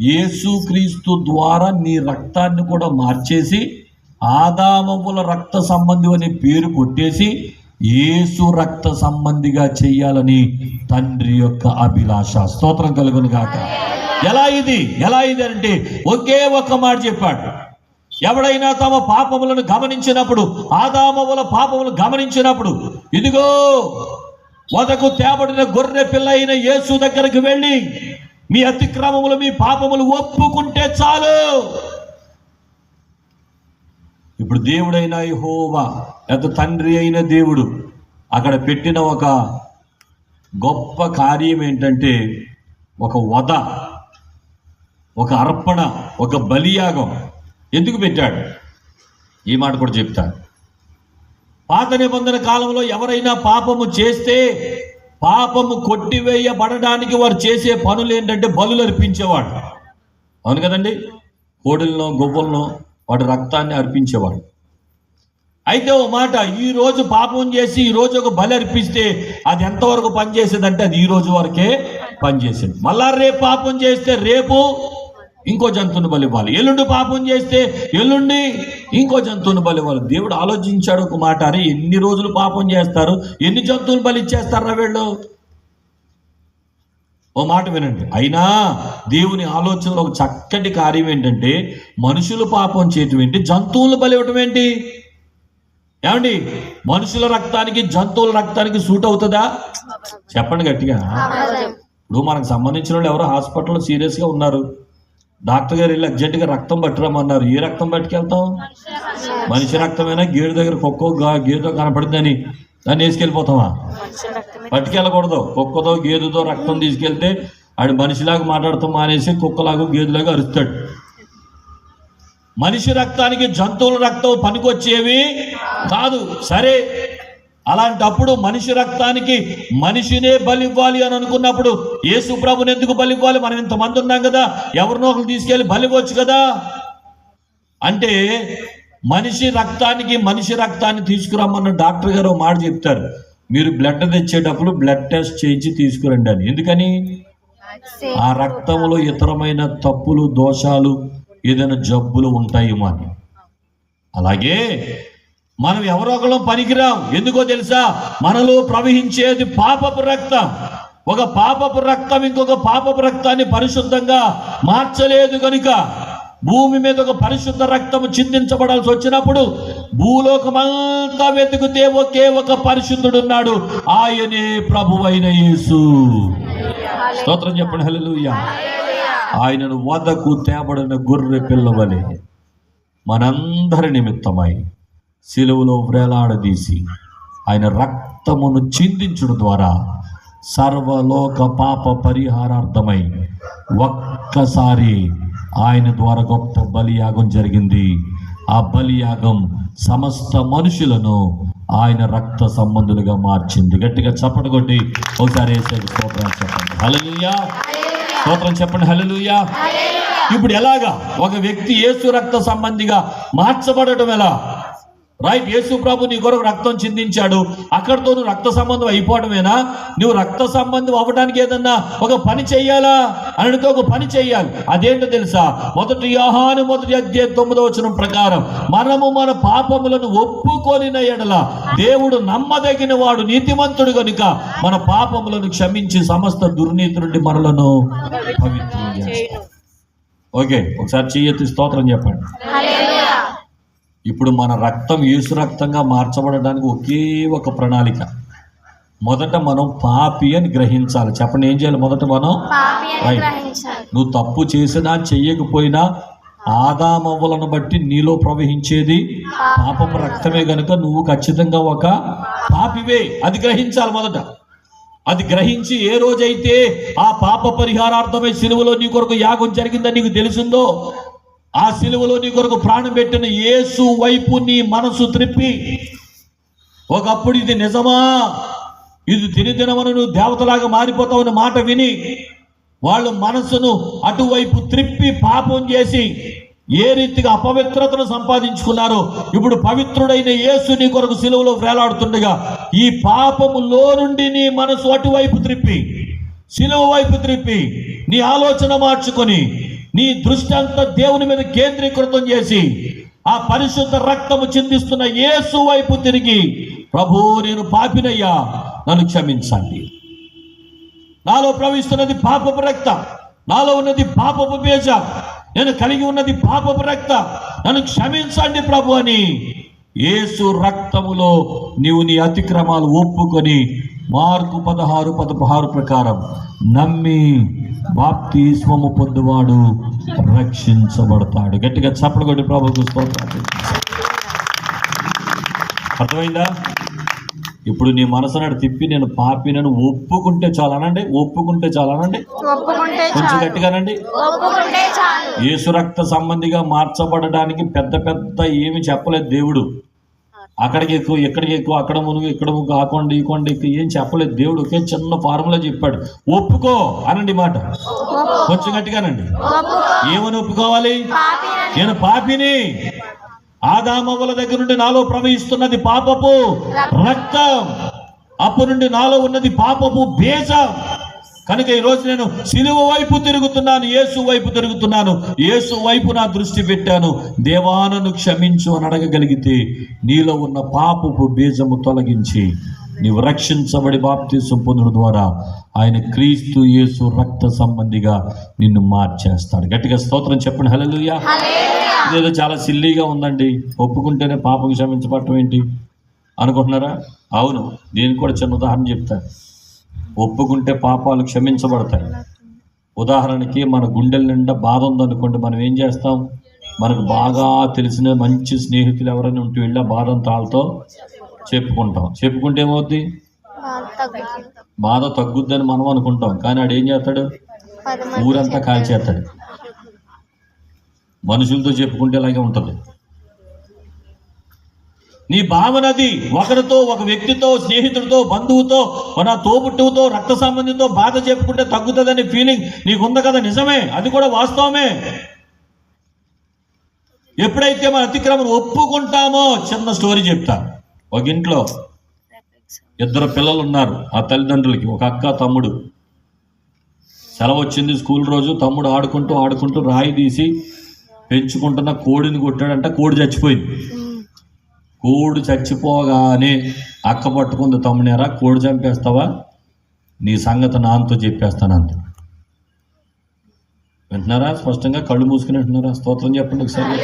యేసుక్రీస్తు ద్వారా నీ రక్తాన్ని కూడా మార్చేసి ఆదామవుల రక్త సంబంధి అనే పేరు కొట్టేసి యేసు రక్త సంబంధిగా చెయ్యాలని తండ్రి యొక్క అభిలాష. స్తోత్రం కలుగును గాక. ఎలా ఇది అంటే ఒకే ఒక్క మాట చెప్పాడు. ఎవడైనా తమ పాపములను గమనించినప్పుడు, ఆదామవుల పాపములు గమనించినప్పుడు, ఇదిగో వదకు తేబడిన గొర్రె పిల్ల అయిన యేసు దగ్గరికి వెళ్ళి మీ అతిక్రమములు మీ పాపములు ఒప్పుకుంటే చాలు. ఇప్పుడు దేవుడైన యెహోవా లేదా తండ్రి అయిన దేవుడు అక్కడ పెట్టిన ఒక గొప్ప కార్యం ఏంటంటే, ఒక వధ, ఒక అర్పణ, ఒక బలియాగం. ఎందుకు పెట్టాడు? ఈ మాట కూడా చెప్తాను. పాత నిబంధన కాలంలో ఎవరైనా పాపము చేస్తే పాపము కొట్టివేయబడడానికి వారు చేసే పనులు ఏంటంటే బలులు అర్పించేవాడు. అవును కదండి? కోడెలను గొవ్వలను వాటి రక్తాన్ని అర్పించేవాడు. అయితే ఓ మాట, ఈరోజు పాపం చేసి ఈరోజు ఒక బలి అర్పిస్తే అది ఎంతవరకు పనిచేసేదంటే అది ఈ రోజు వరకే పనిచేసేది. మళ్ళా రేపు పాపం చేస్తే రేపు ఇంకో జంతువుని బలి ఇవ్వాలి. ఎల్లుండి పాపం చేస్తే ఎల్లుండి ఇంకో జంతువుని బలి ఇవ్వాలి. దేవుడు ఆలోచించాడు ఒక మాట, అరే ఎన్ని రోజులు పాపం చేస్తారు, ఎన్ని జంతువులు బలి ఇచ్చేస్తారా వీళ్ళు? ఓ మాట వినండి. అయినా దేవుని ఆలోచనలో ఒక చక్కటి కార్యం ఏంటంటే, మనుషులు పాపం చేయటం ఏంటి, జంతువులు బలి ఇవ్వటం ఏంటి? ఏమండి, మనుషుల రక్తానికి జంతువుల రక్తానికి సూట్ అవుతుందా? చెప్పండి గట్టిగా. ఇప్పుడు మనకు సంబంధించిన వాళ్ళు ఎవరో హాస్పిటల్లో సీరియస్గా ఉన్నారు, డాక్టర్ గారు వెళ్ళి అర్జెంటుగా రక్తం పట్టురామన్నారు. ఏ రక్తం పట్టుకెళ్తాం? మనిషి రక్తమైనా గేడు దగ్గర కుక్కో గేదెతో కనపడుతుందని దాన్ని వేసుకెళ్ళిపోతామా? పట్టుకెళ్ళకూడదు. కుక్కతో గేదెతో రక్తం తీసుకెళ్తే ఆడు మనిషిలాగా మాట్లాడతాం మానేసి కుక్కలాగా గేదెలాగా అరుస్తాడు. మనిషి రక్తానికి జంతువుల రక్తం పనికొచ్చేవి కాదు. సరే, అలాంటప్పుడు మనిషి రక్తానికి మనిషినే బలివ్వాలి అని అనుకున్నప్పుడు యేసు ప్రభుని ఎందుకు బలివ్వాలి? మనం ఇంతమంది ఉన్నాం కదా, ఎవరినో ఒకరు తీసుకెళ్ళి బలివ్వచ్చు కదా. అంటే మనిషి రక్తాన్ని తీసుకురమ్మన్న డాక్టర్ గారు మాట చెప్తారు, మీరు బ్లడ్ తెచ్చేటప్పుడు బ్లడ్ టెస్ట్ చేయించి తీసుకురండి అని. ఎందుకని? ఆ రక్తంలో ఇతరమైన తప్పులు, దోషాలు, ఏదైనా జబ్బులు ఉంటాయేమో అని. అలాగే మనం ఎవరో ఒకరు పనికిరాం. ఎందుకో తెలుసా? మనలో ప్రవహించేది పాపపు రక్తం. ఒక పాపపు రక్తం ఇంకొక పాపపు రక్తాన్ని పరిశుద్ధంగా మార్చలేదు కనుక భూమి మీద ఒక పరిశుద్ధ రక్తము చిందించబడాల్సి వచ్చినప్పుడు భూలోకమంతా వెతికితే ఒకే ఒక పరిశుద్ధుడున్నాడు, ఆయనే ప్రభువైన యేసు. స్తోత్రం చెప్పండి, హల్లెలూయా. ఆయనను వదకు తేబడిన గొర్రె పిల్లవలే మనందరి నిమిత్తమై సిలువలో వ్రేలాడదీసి ఆయన రక్తమును చిందించడం ద్వారా సర్వలోక పాప పరిహారార్థమై ఒక్కసారి ఆయన ద్వారా గొప్ప బలియాగం జరిగింది. ఆ బలియాగం సమస్త మనుషులను ఆయన రక్త సంబంధులుగా మార్చింది. గట్టిగా చప్పటి కొట్టి ఒకసారి స్తోత్రం చెప్పండి, హల్లెలూయా. స్తోత్రం చెప్పండి, హల్లెలూయా. ఇప్పుడు ఎలాగా ఒక వ్యక్తి యేసు రక్త సంబంధిగా మార్చబడటం ఎలా? రైట్, యేసు ప్రభు నీ కొరకు రక్తం చిందించాడు, అక్కడితో నువ్వు రక్త సంబంధం అయిపోవడమేనా? నువ్వు రక్త సంబంధం అవ్వడానికి ఏదన్నా ఒక పని చెయ్యాలా? అనితో ఒక పని చెయ్యాలి. అదేంటో తెలుసా? 1 యోహాను 1:9 ప్రకారం మనము మన పాపములను ఒప్పుకొనిన ఎడల దేవుడు నమ్మదగిన వాడు, నీతిమంతుడు కనుక మన పాపములను క్షమించి సమస్త దుర్నీతి నుండి మనలను పవిత్రం చేస్తాడు. ఓకే, ఒకసారి చెయ్యెత్తి స్తోత్రం చెప్పండి. ఇప్పుడు మన రక్తం యేసు రక్తంగా మార్చబడడానికి ఒకే ఒక ప్రణాళిక. మొదట మనం పాపి అని గ్రహించాలి. చెప్పండి, ఏం చేయాలి? మొదట మనం నువ్వు తప్పు చేసినా చెయ్యకపోయినా ఆదామవ్వలను బట్టి నీలో ప్రవహించేది పాపపు రక్తమే గనుక నువ్వు ఖచ్చితంగా ఒక పాపివే. అది గ్రహించాలి మొదట. అది గ్రహించి ఏ రోజైతే ఆ పాప పరిహారార్థమై సిలువలో నీ కొరకు యాగం జరిగిందని నీకు తెలిసిందో, ఆ సిలువలో నీ కొరకు ప్రాణం పెట్టిన యేసు వైపు నీ మనసు త్రిప్పి, ఒకప్పుడు ఇది నిజమా, ఇది తినమని నువ్వు దేవతలాగా మారిపోతావని మాట విని వాళ్ళు మనసును అటువైపు త్రిప్పి పాపం చేసి ఏ రీతిగా అపవిత్రతను సంపాదించుకున్నారో, ఇప్పుడు పవిత్రుడైన యేసు నీ కొరకు సిలువలో వేలాడుతుండగా ఈ పాపములో నుండి నీ మనసు అటువైపు త్రిప్పి, సిలువ వైపు త్రిప్పి నీ ఆలోచన మార్చుకొని నీ దృష్టి అంతా దేవుని మీద కేంద్రీకృతం చేసి ఆ పరిశుద్ధ రక్తము చిందిస్తున్న యేసు వైపు తిరిగి, ప్రభు నేను పాపినయ్యా, నన్ను క్షమించండి, నాలో ప్రవహిస్తున్నది పాపపు రక్తం, నాలో ఉన్నది పాపపు బీజం, నేను కలిగి ఉన్నది పాపపు రక్తం, నన్ను క్షమించండి ప్రభు అని యేసు రక్తములో నీవు నీ అతిక్రమాలు ఒప్పుకొని మార్కు 16:16 ప్రకారం నమ్మి బాప్తిస్మము పొందువాడు రక్షించబడతాడు. గట్టిగా చప్పట్లు కొట్టి ప్రభువుకు స్తోత్రం. అర్థమైందా? ఇప్పుడు నీ మనసునాడు తిప్పి నేను పాపినను ఒప్పుకుంటే చాలు అనండి. ఒప్పుకుంటే చాలు అనండి. కొంచెం గట్టిగానండి. యేసు రక్త సంబంధిగా మార్చబడడానికి పెద్ద పెద్ద ఏమి చెప్పలేదు దేవుడు. అక్కడికి ఎక్కువ, ఇక్కడికి ఎక్కువ, అక్కడ మునుగు, ఇక్కడ మునుగు, ఆ కొండ ఈ కొండ ఎక్కువ ఏం చెప్పలేదు దేవుడు. ఒకే చిన్న ఫార్ములా చెప్పాడు, ఒప్పుకో అనండి. మాట కొంచెం గట్టిగానండి. ఏమని ఒప్పుకోవాలి? నేను పాపిని, ఆదామవ్వల దగ్గర నుండి నాలో ప్రవహిస్తున్నది పాపపు రక్తం, అప్పటి నుండి నాలో ఉన్నది పాపపు బీజం కనుక ఈరోజు నేను సిలువ వైపు తిరుగుతున్నాను, యేసు వైపు తిరుగుతున్నాను, యేసు వైపు నా దృష్టి పెట్టాను. దేవానను క్షమించు అని అడగగలిగితే నీలో ఉన్న పాపపు బీజము తొలగించి నీవు రక్షించబడి బాప్తిసం పొందడం ద్వారా ఆయన క్రీస్తు యేసు రక్త సంబంధిగా నిన్ను మార్చేస్తాడు. గట్టిగా స్తోత్రం చెప్పండి, హల్లెలూయా. ఇదేదో చాలా సిల్లీగా ఉందండి, ఒప్పుకుంటేనే పాపం క్షమించబడటం ఏంటి అనుకుంటున్నారా? అవును, దీనికి కూడా చిన్న ఉదాహరణ చెప్తాను. ఒప్పుకుంటే పాపాలు క్షమించబడతాయి. ఉదాహరణకి మన గుండెల నిండా బాధ ఉందనుకోండి, మనం ఏం చేస్తాం? మనకు బాగా తెలిసిన మంచి స్నేహితులు ఎవరైనా ఉంటే వెళ్ళి బాధ తాళ్ళతో చెప్పుకుంటాం. చెప్పుకుంటే ఏమవుద్ది? బాధ తగ్గుద్దని మనం అనుకుంటాం, కానీ ఆడు ఏం చేస్తాడు? ఊరంతా కాల్చేస్తాడు. మనుషులతో చెప్పుకుంటే ఇలాగే ఉంటుంది. నీ భావనది ఒకరితో, ఒక వ్యక్తితో, స్నేహితుడితో, బంధువుతో, మన తోబుట్టువుతో, రక్త సంబంధితో బాధ చెప్పుకుంటే తగ్గుతుందనే ఫీలింగ్ నీకు ఉంది కదా, నిజమే, అది కూడా వాస్తవమే. ఎప్పుడైతే మన అతిక్రమం ఒప్పుకుంటామో, చిన్న స్టోరీ చెప్తా. ఒక ఇంట్లో 2 పిల్లలు ఉన్నారు. ఆ తల్లిదండ్రులకి ఒక అక్క, తమ్ముడు. సెలవు వచ్చింది, స్కూల్ రోజు. తమ్ముడు ఆడుకుంటూ ఆడుకుంటూ రాయి తీసి పెంచుకుంటున్న కోడిని కొట్టాడంట. కోడి చచ్చిపోయింది. కోడి చచ్చిపోగానే అక్క పట్టుకుంది తమ్మునేరా, కోడి చంపేస్తావా, నీ సంగతి నాన్నతో చెప్పేస్తాను అంత. వింటున్నారా? స్పష్టంగా కళ్ళు మూసుకుని వింటున్నారా? స్తోత్రం చెప్పండి ఒకసారి.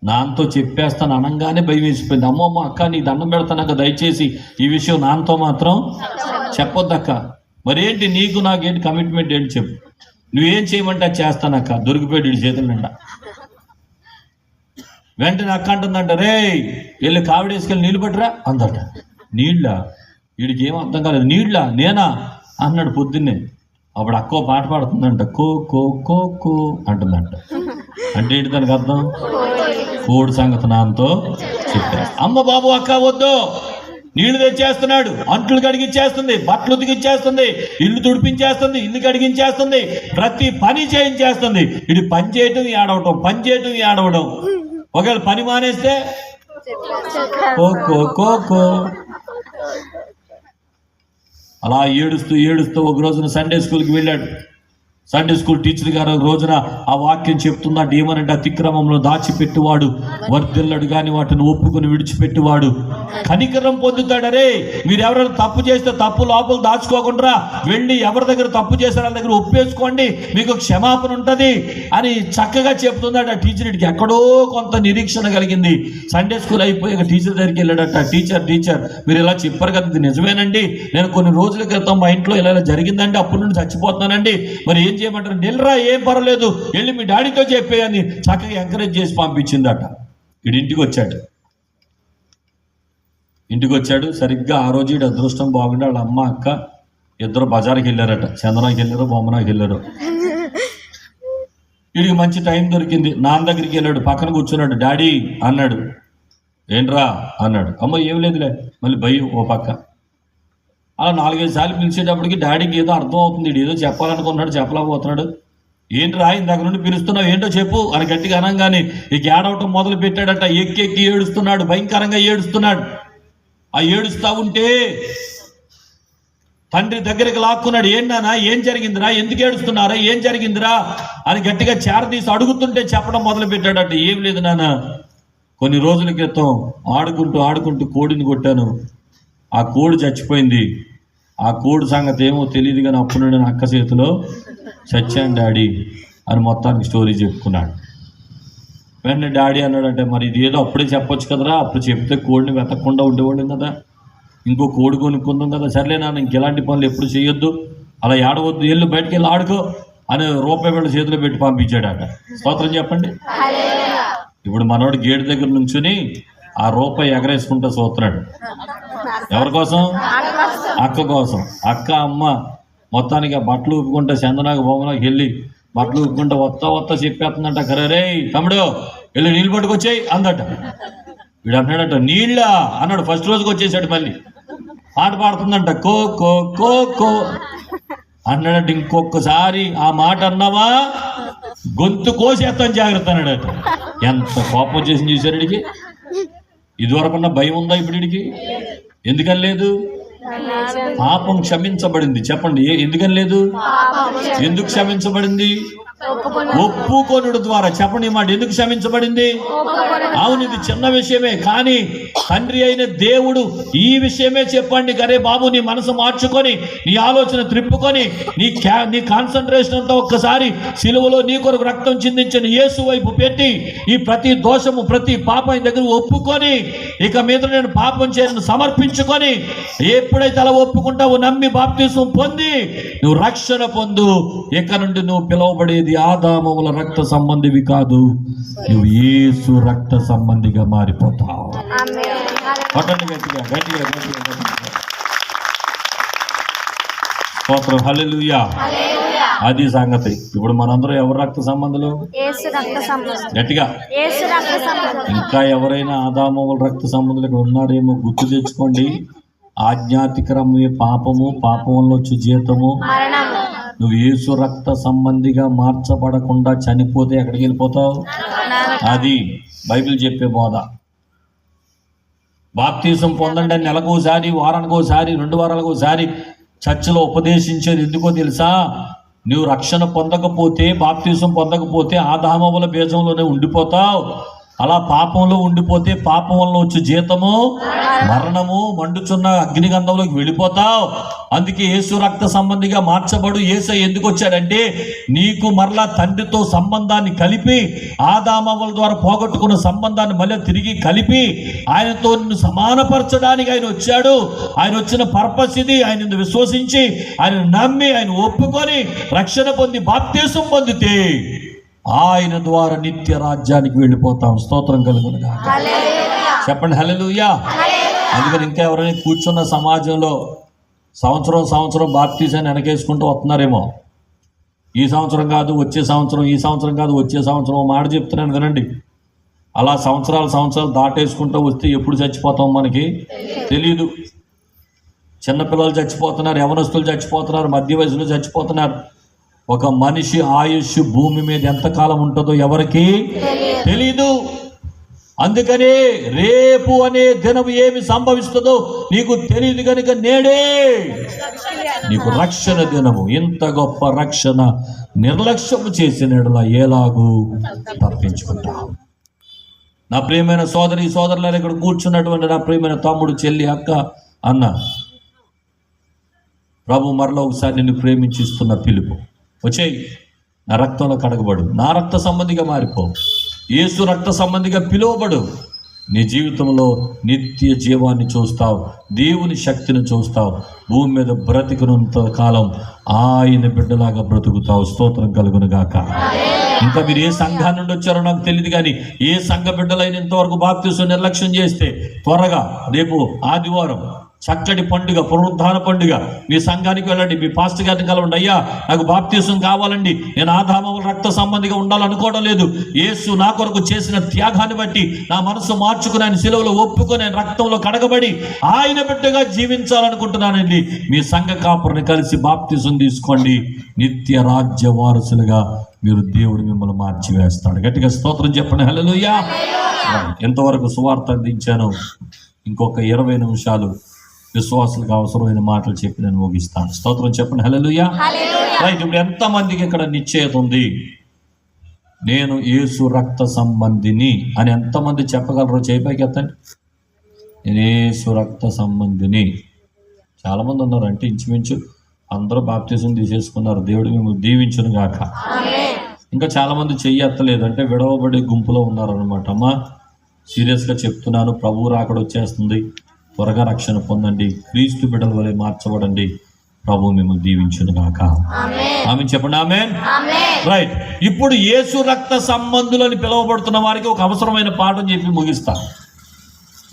నాన్నతో చెప్పేస్తాను అనగానే భయం వేసిపోయింది. అమ్మమ్మ అక్క నీ దండం పెడతానక్క, దయచేసి ఈ విషయం నాన్నతో మాత్రం చెప్పొద్దక్క. మరేంటి నీకు నాకేంటి కమిట్మెంట్ ఏంటి చెప్పు, నువ్వేం చేయమంటే అది చేస్తానక్క. దొరికిపోయాడు వీడి చేతుల నిండా. వెంటనే అక్క అంటుందంట, రే వెళ్ళి కావిడేసుకెళ్ళి నీళ్ళు పట్టురా అందట. నీళ్ళ? వీడికి ఏం అర్థం కాలేదు. నీళ్ళ? నేనా అన్నాడు పొద్దున్నే. అప్పుడు అక్కో పాట పాడుతుందంట, కో కో కో కో అంటుందంట. అంటే ఏంటి దానికి అర్థం? కోడి సంగతి నాన్నతో చెప్పారు. అమ్మ బాబు అక్క వద్దు, నీళ్లు తెచ్చేస్తున్నాడు, అంట్లు కడిగిచ్చేస్తుంది, బట్టలు ఉతికిచ్చేస్తుంది, ఇల్లు తుడిపించేస్తుంది, ఇల్లు కడిగించేస్తుంది, ప్రతి పని చేయించేస్తుంది. ఇది పని చేయటం ఏడవటం, పని చేయటం ఏడవడం. ఒకవేళ పని మానేస్తే కోకో కోకో. అలా ఏడుస్తూ ఏడుస్తూ ఒక రోజున సండే స్కూల్కి వెళ్ళాడు. సండే స్కూల్ టీచర్ గారు రోజున ఆ వాక్యం చెప్తున్నాడు. ఏమనంటే, అతిక్రమంలో దాచిపెట్టువాడు వర్ధిల్లడు, కానీ వాటిని ఒప్పుకొని విడిచిపెట్టువాడు కనికరం పొందుతాడరే. మీరు ఎవరైనా తప్పు చేస్తే తప్పు లోపల దాచుకోకుండా వెళ్ళి ఎవరి దగ్గర తప్పు చేశారో వాళ్ళ దగ్గర ఒప్పేసుకోండి, మీకు క్షమాపణ ఉంటుంది అని చక్కగా చెప్తున్నాడు ఆ టీచర్. ఇటుకి ఎక్కడో కొంత నిరీక్షణ కలిగింది. సండే స్కూల్ అయిపోయాక టీచర్ దగ్గరికి వెళ్ళాడట. టీచర్ మీరు ఇలా చెప్పారు కదా, ఇది నిజమేనండి, నేను కొన్ని రోజుల క్రితం మా ఇంట్లో ఇలా జరిగిందండి, అప్పటి నుండి చచ్చిపోతున్నానండి, మరి ఏం చేయమంటారు? నిల్రా, ఏం పర్వాలేదు, వెళ్ళి మీ డాడీతో చెప్పేయని చక్కగా ఎంకరేజ్ చేసి పంపించిందట. వీడు ఇంటికి వచ్చాడు. సరిగ్గా ఆ రోజు వీడు అదృష్టం బాగుండి వాళ్ళ అమ్మ అక్క ఇద్దరు బజార్కి వెళ్ళారట. చందనాకి వెళ్ళారు, బొమ్మనాకి వెళ్ళారు. వీడికి మంచి టైం దొరికింది. నాన్న దగ్గరికి వెళ్ళాడు, పక్కన కూర్చున్నాడు. డాడీ అన్నాడు. ఏంట్రా అన్నాడు. అమ్మ ఏం లేదులే. మళ్ళీ భయం ఓ పక్క. అలా 4-5 సార్లు పిలిచేటప్పటికి డాడీకి ఏదో అర్థం అవుతుంది, ఏదో చెప్పాలనుకున్నాడు, చెప్పలేకపోతున్నాడు. ఏంట్రా ఇందాక నుండి పిలుస్తున్నావు, ఏంటో చెప్పు అని గట్టిగా అనగానే ఇక ఏడవటం మొదలు పెట్టాడట. ఎక్కి ఏడుస్తున్నాడు, భయంకరంగా ఏడుస్తున్నాడు. ఆ ఏడుస్తా ఉంటే తండ్రి దగ్గరికి లాక్కున్నాడు. ఏంటన్నా, ఏం జరిగిందిరా, ఎందుకు ఏడుస్తున్నారా, ఏం జరిగిందిరా అని గట్టిగా చేరదీసి అడుగుతుంటే చెప్పడం మొదలు పెట్టాడట. ఏం లేదు నాన్న, కొన్ని రోజుల క్రితం ఆడుకుంటూ కోడిని కొట్టాను, ఆ కోడి చచ్చిపోయింది, ఆ కోడి సంగతి ఏమో తెలియదు, కానీ అప్పుడు నేను అక్క చేతిలో చచ్చాను డాడీ అని మొత్తానికి స్టోరీ చెప్పుకున్నాడు. వెంటనే డాడీ అన్నాడంటే, మరి ఇది ఏదో అప్పుడే చెప్పొచ్చు కదరా, అప్పుడు చెప్తే కోడిని వెతకకుండా ఉండేవాళ్ళం కదా, ఇంకో కోడి కొనుక్కుందాం కదా. సర్లే నాన్న, ఇంకెలాంటి పనులు ఎప్పుడు చేయొద్దు, అలా ఏడవద్దు, వెళ్ళు బయటికి వెళ్ళి ఆడుకో అని ₹1 చేతిలో పెట్టి పంపించాడట. స్తోత్రం చెప్పండి. ఇప్పుడు మనోడు గేటు దగ్గర నుంచుని ఆ ₹1 ఎగరేసుకుంటూ చూస్తున్నాడు. ఎవరి కోసం? అక్క కోసం. అక్క అమ్మ మొత్తానికి ఆ బట్టలు ఊపుకుంటా చందనాకి బొమ్మలోకి వెళ్ళి బట్టలు ఊపుకుంటా వస్తా చెప్పేస్తుందంట. కరే తమ్ముడు వెళ్ళి నీళ్ళు పట్టుకొచ్చాయి అందట. వీడు అంటున్నాడట, నీళ్ళ అన్నాడు. ఫస్ట్ రోజుకి వచ్చేసాడు. మళ్ళీ పాట పాడుతుందంట, కో కో కో కో అన్నాడట. ఇంకొకసారి ఆ మాట అన్నావా గొంతు కోసేస్తాను జాగ్రత్త అన్నాడట. ఎంత కోపం వచ్చేసింది చూసారు వీడికి. ఇదివరకున్న భయం ఉందా ఇప్పుడు వీడికి? ఎందుకని లేదు? పాపం క్షమించబడింది. చెప్పండి, ఎందుకని లేదు? ఎందుకు క్షమించబడింది? ఒప్పుకొనుడు ద్వారా. చెప్పండి మాట, ఎందుకు క్షమించబడింది? అవును, ఇది చిన్న విషయమే, కానీ తండ్రి అయిన దేవుడు ఈ విషయమే చెప్పండి. అరే బాబు, నీ మనసు మార్చుకొని, నీ ఆలోచన త్రిప్పుకొని, నీ కాన్సన్ట్రేషన్ అంతా ఒక్కసారి సిలువలో నీ కొరకు రక్తం చిందించిన యేసు వైపు పెట్టి, ఈ ప్రతి దోషము ప్రతి పాపం దగ్గర ఒప్పుకొని, ఇక మీద నేను పాపం చేయను సమర్పించుకొని, ఎప్పుడైతే అలా ఒప్పుకుంటావో, నమ్మి బాప్తిసం పొంది నువ్వు రక్షణ పొందు. ఇక నుండి నువ్వు పిలువబడేది ఆదాముల రక్త సంబంధివి కాదు, నువ్వు యేసు రక్త సంబంధిగా మారిపోతావు. గట్టిగా స్తోత్రం. హల్లెలూయా. అది సంగతి. ఇప్పుడు మనందరం ఎవరు రక్త సంబంధులు? గట్టిగా. ఇంకా ఎవరైనా ఆదామవుల రక్త సంబంధులు ఇక్కడ ఉన్నారేమో గుర్తు తెచ్చుకోండి. ఆజ్ఞాతిక్రమే పాపము, పాపం వల్ల వచ్చే జీతము. నువ్వు యేసు రక్త సంబంధిగా మార్చబడకుండా చనిపోతే ఎక్కడికి వెళ్ళిపోతావు? అది బైబిల్ చెప్పే బోధ. బాప్తీసం పొందండి అని నెలకోసారి, వారానికి ఒకసారి, 2 వారాలకు ఒకసారి చర్చిలో ఉపదేశించేది ఎందుకో తెలుసా? నువ్వు రక్షణ పొందకపోతే, బాప్తీసం పొందకపోతే ఆదామవుల బీజంలోనే ఉండిపోతావు. అలా పాపంలో ఉండిపోతే పాపం వల్ల వచ్చే జీతము మరణము, మండుచున్న అగ్నిగంధంలోకి వెళ్ళిపోతావు. అందుకే యేసు రక్త సంబంధిగా మార్చబడు. యేసయ్య ఎందుకు వచ్చాడంటే నీకు మరలా తండ్రితో సంబంధాన్ని కలిపి, ఆదామవ్వల ద్వారా పోగొట్టుకున్న సంబంధాన్ని మళ్ళీ తిరిగి కలిపి ఆయనతో నిన్ను సమానపరచడానికి ఆయన వచ్చాడు. ఆయన వచ్చిన పర్పస్ ఇది. ఆయన విశ్వసించి, ఆయన నమ్మి, ఆయన ఒప్పుకొని రక్షణ పొంది బాప్తీసం పొందితే ఆయన ద్వారా నిత్య రాజ్యానికి వెళ్ళిపోతాం. స్తోత్రం కలుగునుగా. చెప్పండి హల్లెలూయా. అందుకని ఇంకా ఎవరైనా కూర్చున్న సమాజంలో సంవత్సరం బాప్తీసాన్ని వెనకేసుకుంటూ వస్తున్నారేమో. ఈ సంవత్సరం కాదు వచ్చే సంవత్సరం, ఈ సంవత్సరం కాదు వచ్చే సంవత్సరం. మాట చెప్తున్నాను వినండి. అలా సంవత్సరాలు దాటేసుకుంటూ వస్తే ఎప్పుడు చచ్చిపోతాం మనకి తెలీదు. చిన్నపిల్లలు చచ్చిపోతున్నారు, యవనస్తులు చచ్చిపోతున్నారు, మధ్య వయసులో చచ్చిపోతున్నారు. ఒక మనిషి ఆయుష్ భూమి మీద ఎంతకాలం ఉంటుందో ఎవరికి తెలీదు. అందుకనే రేపు అనే దినం ఏమి సంభవిస్తుందో నీకు తెలియదు కనుక నేడే నీకు రక్షణ దినము. ఇంత గొప్ప రక్షణ నిర్లక్ష్యం చేసినట్లా ఎలాగూ తప్పించుకుంటావు. నా ప్రియమైన సోదరి సోదరులను ఇక్కడ కూర్చున్నటువంటి నా ప్రియమైన తమ్ముడు, చెల్లి, అక్క, అన్న, ప్రభు మరలా ఒకసారి నిన్ను ప్రేమించిస్తున్న పిలుపు. వచ్చేయి, నా రక్తంలో కడగబడు, నా రక్త సంబంధిగా మారిపో, యేసు రక్త సంబంధిగా పిలువబడు. నీ జీవితంలో నిత్య జీవాన్ని చూస్తావు, దేవుని శక్తిని చూస్తావు, భూమి మీద బ్రతికినంత కాలం ఆయన బిడ్డలాగా బ్రతుకుతావు. స్తోత్రం కలుగును గాక. ఇంకా మీరు ఏ సంఘాన్ని నుండి వచ్చారో నాకు తెలియదు, కానీ ఏ సంఘ బిడ్డలైన ఇంతవరకు బాప్తీసం నిర్లక్ష్యం చేస్తే త్వరగా రేపు ఆదివారం చక్కటి పండుగ, పునరుద్ధాన పండుగ, మీ సంఘానికి వెళ్ళండి, మీ పాస్టర్ గారిని కలవండి. అయ్యా నాకు బాప్తీసం కావాలండి, నేను ఆదామవుల రక్త సంబంధిగా ఉండాలనుకోవడం లేదు, యేసు నా కొరకు చేసిన త్యాగాన్ని బట్టి నా మనసు మార్చుకుని ఆయన శిలువలో ఒప్పుకొని ఆయన రక్తంలో కడగబడి ఆయన బిడ్డగా జీవించాలనుకుంటున్నానండి. మీ సంఘ కాపురిని కలిసి బాప్తీసం తీసుకోండి. నిత్య రాజ్య వారసులుగా మీరు దేవుడు మిమ్మల్ని మార్చివేస్తాడు. గట్టిగా స్తోత్రం చెప్పండి హల్లెలూయా. ఎంతవరకు సువార్త అందించాను? ఇంకొక 20 నిమిషాలు విశ్వాసులకు అవసరమైన మాటలు చెప్పి నేను ముగిస్తాను. స్తోత్రం చెప్పండి హల్లెలూయా. రైట్. ఇప్పుడు ఎంతమందికి ఇక్కడ నిశ్చయత ఉంది? నేను యేసు రక్త సంబంధిని అని ఎంతమంది చెప్పగలరో చేయిపైకి ఎత్తండి. నేను యేసు రక్త సంబంధిని. చాలామంది ఉన్నారు, అంటే ఇంచుమించు అందరూ బాప్తీసం తీసేసుకున్నారు. దేవుడు మేము దీవించును గాక. ఇంకా చాలామంది చెయ్యి ఎత్తలేదు, అంటే విడవబడి గుంపులో ఉన్నారనమాట. అమ్మా సీరియస్గా చెప్తున్నాను, ప్రభువు రాకడ వచ్చేస్తుంది, త్వరగా రక్షణ పొందండి, క్రీస్తు బిడ్డల వలె మార్చబడండి. ప్రభు మిమ్మల్ని దీవించును గాక. ఆమె చెప్పండి ఆమేన్. రైట్. ఇప్పుడు యేసు రక్త సంబంధులని పిలువబడుతున్న వారికి ఒక అవసరమైన పాఠం చెప్పి ముగిస్తా.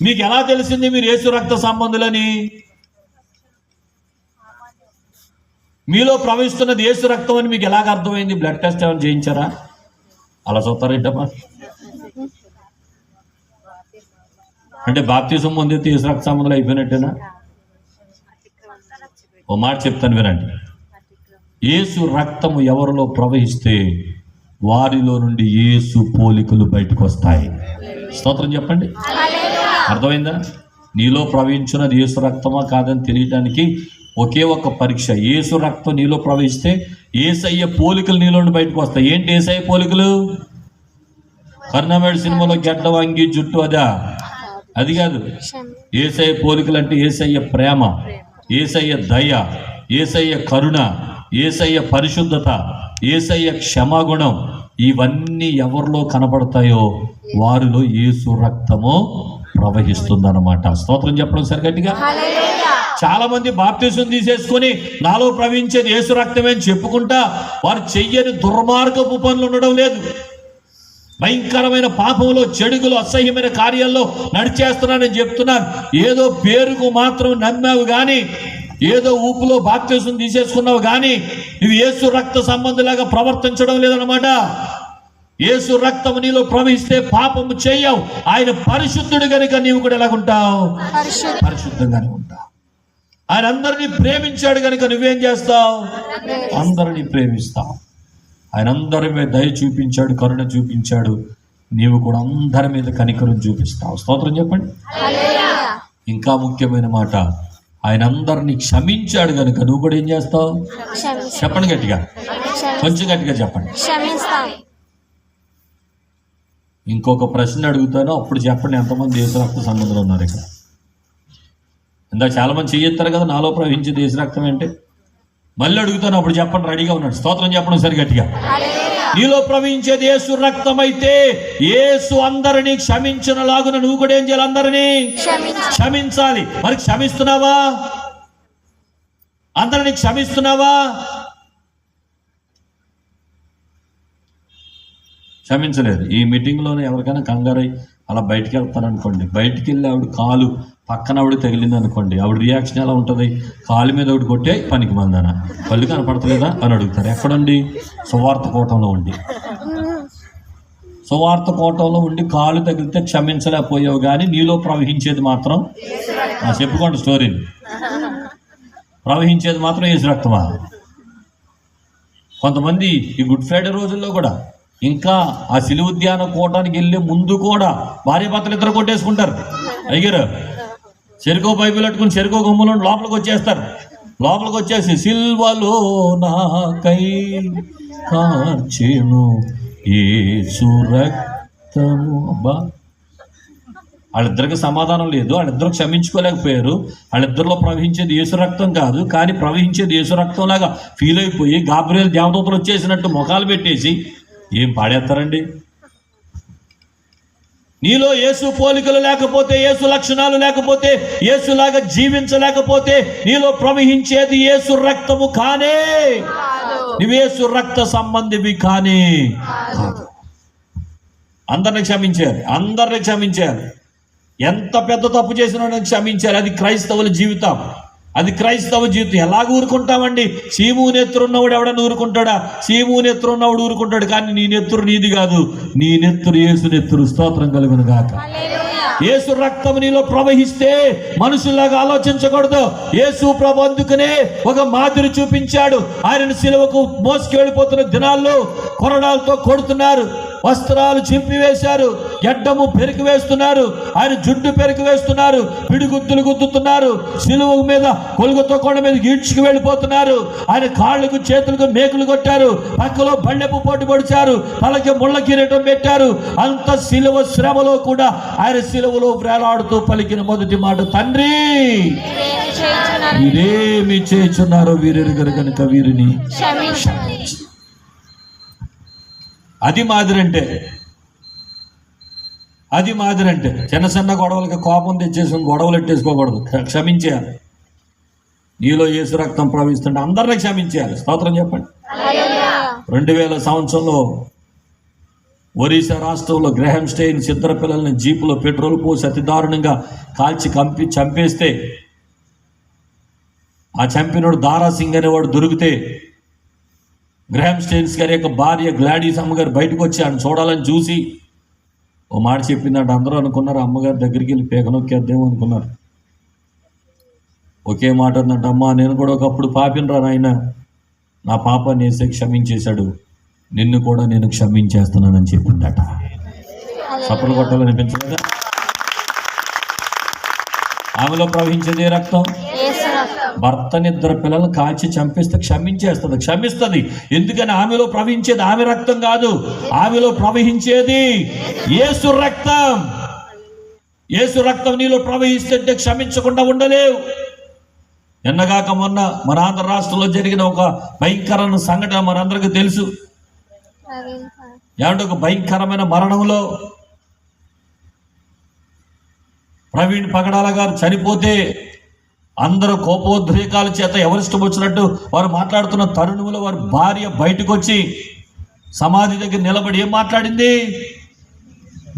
మీకు ఎలా తెలిసింది మీరు యేసు రక్త సంబంధులని? మీలో ప్రవహిస్తున్నది యేసు రక్తం అని మీకు ఎలాగ అర్థమైంది? బ్లడ్ టెస్ట్ ఏమైనా చేయించారా? అలా చూస్తారేంటమ్మా? అంటే బాప్తీసం పొందితే యేసు రక్త సంబంధాలు అయిపోయినట్టేనా? ఓ మాట చెప్తాను వినండి. యేసు రక్తము ఎవరిలో ప్రవహిస్తే వారిలో నుండి యేసు పోలికలు బయటకు వస్తాయి. స్తోత్రం చెప్పండి. అర్థమైందా? నీలో ప్రవహించున్నది యేసు రక్తమా కాదని తెలియడానికి ఒకే ఒక పరీక్ష. యేసు రక్తం నీలో ప్రవహిస్తే యేసయ్య పోలికలు నీలో నుండి బయటకు వస్తాయి. ఏంటి యేసయ్య పోలికలు? కర్ణమేడు సినిమాలో గడ్డ వంగి జుట్టు అది కాదు. యేసయ్య పోలికలు అంటే యేసయ్య ప్రేమ, యేసయ్య దయ, యేసయ్య కరుణ, యేసయ్య పరిశుద్ధత, యేసయ్య క్షమాగుణం. ఇవన్నీ ఎవరిలో కనబడతాయో వారిలో యేసు రక్తము ప్రవహిస్తుందన్నమాట. స్తోత్రం చెప్పడం సరిగట్టిగా. చాలా మంది బాప్తీసం తీసేసుకొని నాలో ప్రవహించేది యేసు రక్తమే అని చెప్పుకుంటా వారు చెయ్యని దుర్మార్గపు పనులు ఉండడం లేదు. భయంకరమైన పాపంలో, చెడుగులు, అసహ్యమైన కార్యాల్లో నడిచేస్తున్నానని చెప్తున్నాను. ఏదో పేరుకు మాత్రం నమ్మావు కానీ ఏదో ఊపులో బాప్తిసం తీసేసుకున్నావు కానీ నువ్వు యేసు రక్త సంబంధిలాగా ప్రవర్తించడం లేదన్నమాట. యేసు రక్తము నీలో ప్రవహిస్తే పాపము చేయవు. ఆయన పరిశుద్ధుడు కనుక నీవు కూడా ఎలాగుంటావు? పరిశుద్ధంగానే ఉంటావు. ఆయన అందరినీ ప్రేమించాడు కనుక నువ్వేం చేస్తావు? అందరినీ ప్రేమిస్తావు. ఆయన అందరి మీద దయ చూపించాడు, కరుణ చూపించాడు. నీవు కూడా అందరి మీద కనికరం చూపిస్తావు. స్తోత్రం చెప్పండి. ఇంకా ముఖ్యమైన మాట, ఆయన అందరినీ క్షమించాడు కనుక నువ్వు కూడా ఏం చేస్తావు? చెప్పండి గట్టిగా, కొంచెం గట్టిగా చెప్పండి. ఇంకొక ప్రశ్న అడుగుతాను, అప్పుడు చెప్పండి ఎంతమంది యేసు రక్త సంబంధులు ఉన్నారు ఇక్కడ. ఇందాక చాలా మంది చెయ్యెత్తారు కదా, నాలో ప్రవహించే యేసు రక్తం అంటే. మళ్ళీ అడుగుతాను, అప్పుడు చెప్పండి. రెడీగా ఉన్నాడు. స్తోత్రం చెప్పండి సరి గట్టిగా. నీలో ప్రవహించేది యేసు రక్తం అయితే యేసు అందరినీ క్షమించిన లాగున నువ్వు కూడా ఏం చేయాలి? అందరినీ క్షమించాలి. మరి క్షమిస్తున్నావా? అందరినీ క్షమిస్తున్నావా? క్షమించలేదు. ఈ మీటింగ్లోనే ఎవరికైనా కంగారై అలా బయటికి వెళ్తారనుకోండి, బయటికి వెళ్ళి ఆవిడ కాలు పక్కన ఆవిడ తగిలింది అనుకోండి, ఆవిడ రియాక్షన్ ఎలా ఉంటుంది? కాలు మీద ఆవిడ కొట్టే పనికి మందన, కళ్ళు కనపడతలేదా అని అడుగుతారు. ఎక్కడండి? సువార్త కోటంలో ఉండి. సువార్త కోటంలో ఉండి కాలు తగిలితే క్షమించలేకపోయావు కానీ నీలో ప్రవహించేది మాత్రం, చెప్పుకోండి స్టోరీని, ప్రవహించేది మాత్రం యేసు రక్తమా? కొంతమంది ఈ గుడ్ ఫ్రైడే రోజుల్లో కూడా ఇంకా ఆ సిలువ ఉద్యాన కోటానికి వెళ్ళే ముందు కూడా భార్య భర్తలు ఇద్దరు కొట్టేసుకుంటారు. అయ్యారు చెరుకో బైబిల్ పట్టుకుని చెరుకో గుమ్మలో లోపలికి వచ్చేస్తారు. లోపలికి వచ్చేసి సిల్వలో నాకై కార్చెను యేసు రక్తము. అబ్బా, వాళ్ళిద్దరికి సమాధానం లేదు, వాళ్ళిద్దరు క్షమించుకోలేకపోయారు. వాళ్ళిద్దరిలో ప్రవహించేది యేసు రక్తం కాదు, కానీ ప్రవహించేది యేసు రక్తం లాగా ఫీల్ అయిపోయి గాబ్రియల్ దేవదూతలు వచ్చేసినట్టు ముఖాలు పెట్టేసి ఏం పాడేస్తారండి? నీలో యేసు పోలికలు లేకపోతే, యేసు లక్షణాలు లేకపోతే, యేసులాగా జీవించలేకపోతే నీలో ప్రవహించేది యేసు రక్తము కానే, నువ్వు యేసు రక్త సంబంధివి కానే కాదు. అందరిని క్షమించారు, అందరిని క్షమించారు. ఎంత పెద్ద తప్పు చేసినా క్షమించారు. అది క్రైస్తవుల జీవితం, అది క్రైస్తవ జీవితం. ఎలాగ ఊరుకుంటామండి? సీము నెత్తురు ఉన్నవాడు ఎవడన్నా ఊరుకుంటాడా? సీము నెత్తురు ఉన్నవాడు ఊరుకుంటాడు, కానీ నీ నెత్తురు నీది కాదు, నీ నెత్తురు యేసు నెత్తురు. స్తోత్రం కలుగును గాక. యేసు రక్తం నీలో ప్రవహిస్తే మనుషుల్లాగా ఆలోచించకూడదు. యేసు ప్రభు అందుకనే ఒక మాదిరి చూపించాడు. ఆయనను సిలువకు మోసుకు వెళ్ళిపోతున్న దినాల్లో కొరడాలతో కొడుతున్నారు, వస్త్రాలు చింపివేశారు, గడ్డము పెరికి వేస్తున్నారు, ఆయన జుట్టు పెరికి వేస్తున్నారు, పిడిగుద్దులు గుద్దుతున్నారు, సిలువ మీద కొలుగుతో కొండ మీద ఈడ్చుకు వెళ్ళిపోతున్నారు. ఆయన కాళ్ళకు చేతులకు మేకులు కొట్టారు, పక్కలో బళ్ళెపు పోటీ పొడిచారు, తలకి ముళ్ళ కిరీటం పెట్టారు. అంత సిలువ శ్రమలో కూడా ఆయన సిలువలో వేలాడుతూ పలికిన మొదటి మాట, తండ్రి వీరేమి చేయుచున్నారో వీరెరుగరు కనుక వీరిని క్షమించు. అది మాదిరి అంటే, అది మాదిరి అంటే. చిన్న చిన్న గొడవలకి కోపం తెచ్చేసి గొడవలు ఎట్టేసుకోకూడదు, క్షమించేయాలి. నీలో యేసు రక్తం ప్రవహిస్తుంటే అందరినీ క్షమించేయాలి. స్తోత్రం చెప్పండి. 2000 సంవత్సరంలో ఒరిస్సా రాష్ట్రంలో గ్రహం స్టెయిన్ చిత్ర పిల్లల్ని జీపులో పెట్రోల్ పోసి అతి దారుణంగా కాల్చి చంపేస్తే, ఆ చంపినోడు దారా సింగ్ అనేవాడు దొరికితే గ్రహం స్టెయిన్స్ గారి యొక్క భార్య గ్లాడీస్ అమ్మగారు బయటకు వచ్చి ఆయన చూడాలని చూసి ఓ మాట చెప్పిందంట. అందరూ అనుకున్నారు అమ్మగారి దగ్గరికి వెళ్ళి పేకనొక్కేద్దేమో అనుకున్నారు. ఒకే మాట అన్నట్టు, అమ్మ నేను కూడా ఒకప్పుడు పాపినరా నాయన, నా పాపాన్ని వేసే క్షమించేశాడు, నిన్ను కూడా నేను క్షమించేస్తున్నానని చెప్పిందట. చప్పలు కొట్టాలనిపించలేదా? ఆమెలో ప్రవహించేదే రక్తం. భర్తని ఇద్దరు పిల్లలను కాల్చి చంపేస్తే క్షమించేస్తుంది, క్షమిస్తుంది. ఎందుకని ఆమెలో ప్రవహించేది ఆమె రక్తం కాదు, ఆమెలో ప్రవహించేది యేసు రక్తం. యేసు రక్తం నీలో ప్రవహిస్తుంటే క్షమించకుండా ఉండలేవు. ఎన్నగాక మొన్న మన ఆంధ్ర రాష్ట్రంలో జరిగిన ఒక భయంకరమైన సంఘటన మనందరికీ తెలుసు. ఏమంటే ఒక భయంకరమైన మరణంలో ప్రవీణ్ పగడాల గారు చనిపోతే అందరూ కోపోద్రేకాల చేత ఎవరిష్టం వచ్చినట్టు వారు మాట్లాడుతున్న తరుణంలో వారి భార్య బయటకు వచ్చి సమాధి దగ్గర నిలబడి ఏం మాట్లాడింది?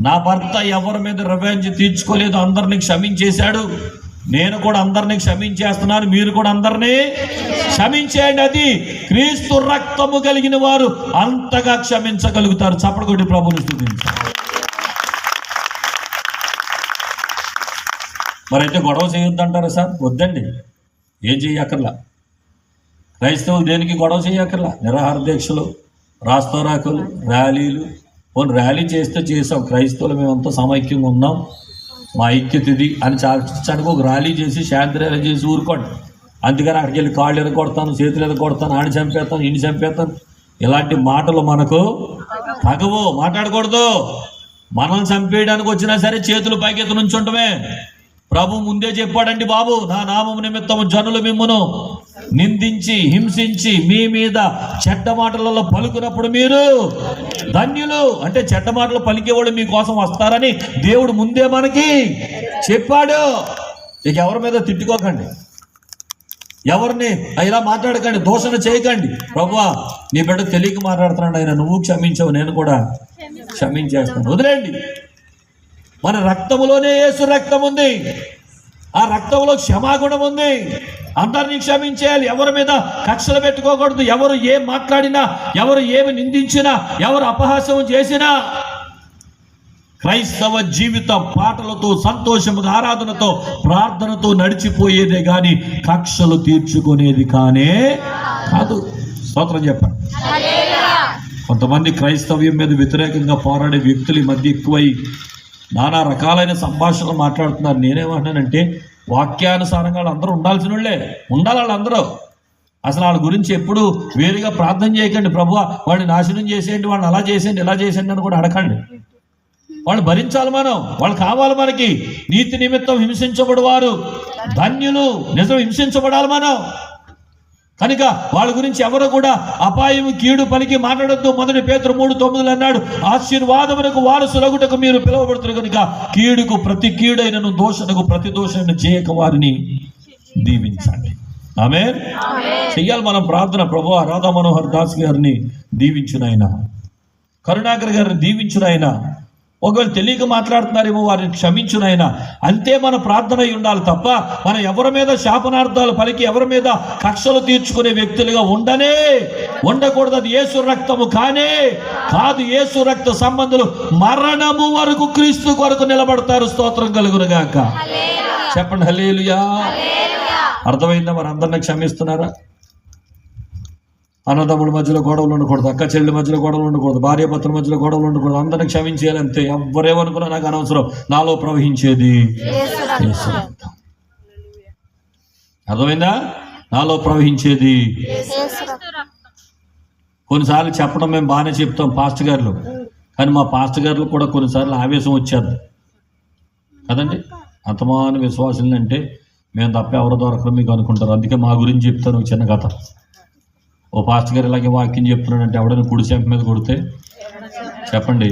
నా భర్త ఎవరి మీద రివెంజ్ తీర్చుకోలేదు, అందరినీ క్షమించేశాడు, నేను కూడా అందరినీ క్షమించేస్తున్నాను, మీరు కూడా అందరినీ క్షమించేయండి. అది క్రీస్తు రక్తము కలిగిన వారు అంతగా క్షమించగలుగుతారు. చప్పటి కొట్టి ప్రభువుని స్తుతించండి. మరైతే గొడవ చేయొద్దంటారా సార్? వద్దండి, ఏం చేయక్కర్లా. క్రైస్తవులు దేనికి గొడవ చేయక్కర్లా. నిరాహార దీక్షలు, రాస్తారాకులు, ర్యాలీలు. పోనీ ర్యాలీ చేస్తే చేసాం, క్రైస్తవులు మేమంతా సమైక్యంగా ఉన్నాం, మా ఐక్యత ఇది అని చాటికి ఒక ర్యాలీ చేసి శాంతి ర్యాలీ చేసి ఊరుకోండి. అందుకని అక్కడికి వెళ్ళి కాళ్ళు ఎరగొడతాను, చేతులు ఎరగొడతాను, ఆడిని చంపేస్తాను, ఇన్ని చంపేస్తాను, ఇలాంటి మాటలు మనకు తగవు, మాట్లాడకూడదు. మనల్ని చంపేయడానికి వచ్చినా సరే చేతులు పైకెత్తి నుంచుంటమే. ప్రభు ముందే చెప్పాడండి, బాబు నా నామము నిమిత్తము జనులు మిమ్మును నిందించి హింసించి మీ మీద చెడ్డ మాటలలో పలుకున్నప్పుడు మీరు ధన్యులు. అంటే చెడ్డ మాటలు పలికేవాడు మీకోసం వస్తారని దేవుడు ముందే మనకి చెప్పాడు. ఇక ఎవరి మీద తిట్టుకోకండి, ఎవరిని ఇలా మాట్లాడకండి, దూషణ చేయకండి. ప్రభువా నీ బిడ్డ తెలియక మాట్లాడుతున్నాడు ఆయన, నువ్వు క్షమించావు, నేను కూడా క్షమించేస్తాను, వదిలేండి. మన రక్తములోనే యేసు రక్తం ఉంది, ఆ రక్తంలో క్షమాగుణం ఉంది. అందరినీ క్షమించేయాలి, ఎవరి మీద కక్షలు పెట్టుకోకూడదు. ఎవరు ఏం మాట్లాడినా, ఎవరు ఏమి నిందించినా, ఎవరు అపహాస్యం చేసినా క్రైస్తవ జీవితం పాటలతో, సంతోషముగా, ఆరాధనతో, ప్రార్థనతో నడిచిపోయేదే కానీ కక్షలు తీర్చుకునేది కానే కాదు. స్తోత్రం చెప్పండి. కొంతమంది క్రైస్తవ్యం మీద వ్యతిరేకంగా పోరాడే వ్యక్తులు ఈ మధ్య ఎక్కువై నానా రకాలైన సంభాషణలు మాట్లాడుతున్నారు. నేనేమంటున్నానంటే వాక్యానుసారంగా వాళ్ళందరూ ఉండాల్సిన వాళ్ళే ఉండాలి. వాళ్ళందరూ అసలు వాళ్ళ గురించి ఎప్పుడు వేరుగా ప్రార్థన చేయకండి. ప్రభువా వాడిని నాశనం చేసేయండి, వాళ్ళని అలా చేసేయండి, ఇలా చేసేయండి అని కూడా అడగండి. వాళ్ళు భరించాలి, వాళ్ళు కావాలి మనకి. నీతి నిమిత్తం హింసించబడువారు ధన్యులు. నిజం హింసించబడాలి మనం. కనుక వాళ్ళ గురించి ఎవరు కూడా అపాయము కీడు పలికి మాట్లాడొద్దు. 1 పేతురు 3:9 అన్నాడు, ఆశీర్వాదమునకు వారసులగుటకు మీరు పిలువబడుతున్నారు కనుక కీడుకు ప్రతి కీడైనను దోషణకు ప్రతి దోషణ చేయక వారిని దీవించండి. ఆమేన్. చెయ్యాలి మనం ప్రార్థన. ప్రభువా రాధా మనోహర్ దాస్ గారిని దీవించునైనా, కరుణాకర్ గారిని దీవించునైనా, ఒకవేళ తెలియక మాట్లాడుతున్నారేమో వారిని క్షమించునైనా. అంతే మన ప్రార్థన అయి ఉండాలి తప్ప మనం ఎవరి మీద శాపనార్థాలు పలికి ఎవరి మీద కక్షలు తీర్చుకునే వ్యక్తులుగా ఉండకూడదు. అది యేసు రక్తము కానే కాదు. యేసు రక్త సంబంధులు మరణము వరకు క్రీస్తు కొరకు నిలబడతారు. స్తోత్రం కలుగునుగాక. చెప్పండి హల్లెలూయా. అర్థమైందా? మరి అందరినీ క్షమిస్తున్నారా? అన్నదమ్ముల మధ్యలో గొడవలు ఉండకూడదు, అక్క చెల్లి మధ్యలో గొడవలు ఉండకూడదు, భార్య భర్తల మధ్యలో గొడవలు ఉండకూడదు. అందరినీ క్షమించేయాలి అంతే. ఎవరేమనుకున్నా నాకు అనవసరం, నాలో ప్రవహించేది యేసు రక్తం. అర్థమైందా? నాలో ప్రవహించేది. కొన్నిసార్లు చెప్పడం మేము బాగానే చెప్తాం పాస్టర్ గారులు, కానీ మా పాస్టర్ గారులు కూడా కొన్నిసార్లు ఆవేశం వచ్చేది కదండి. అంతమాన విశ్వాసులు అంటే మేము తప్ప ఎవరు దొరకరు మీకు అనుకుంటారు. అందుకే మా గురించి చెప్తాను చిన్న కథ. ఓ పాస్టర్ గారు ఇలాగే వాక్యం చెప్తున్నాడంటే ఎవడైనా కుడి చెంప మీద కొడితే చెప్పండి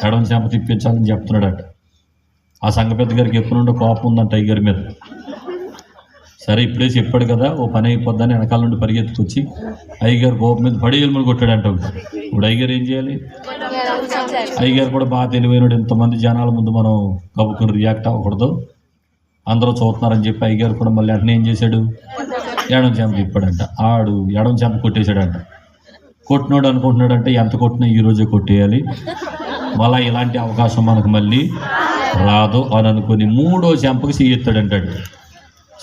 ఎడమ చెంప తిప్పించాలని చెప్తున్నాడట. ఆ సంఘ పెద్ద గారికి ఎప్పుడు కోపం ఉందంట అయ్యగారి మీద. సరే ఇప్పుడే చెప్పాడు కదా, ఓ పని అయిపోద్దని వెనకాల నుండి పరిగెత్తుకొచ్చి అయ్యగారు కోపం మీద పడి ఎలుమని కొట్టాడంట. ఇప్పుడు అయ్యగారు ఏం చేయాలి? అయ్యగారు కూడా బాగా తెలివైనడు. ఇంతమంది జనాల ముందు మనం కబుక్కుని రియాక్ట్ అవ్వకూడదు, అందరూ చూస్తున్నారని చెప్పి అయ్యగారు కూడా మళ్ళీ వెంటనే ఏం చేశాడు? ఎడం చెంప తిప్పాడంట. ఆడు ఎడం చెంప కొట్టేశాడంట. కొట్టినోడు అనుకుంటున్నాడంటే ఎంత కొట్టినా ఈరోజే కొట్టేయాలి, మళ్ళీ ఇలాంటి అవకాశం మనకు మళ్ళీ రాదు అని అనుకుని 3వ చెంపకి చెయ్యి ఎత్తాడంట.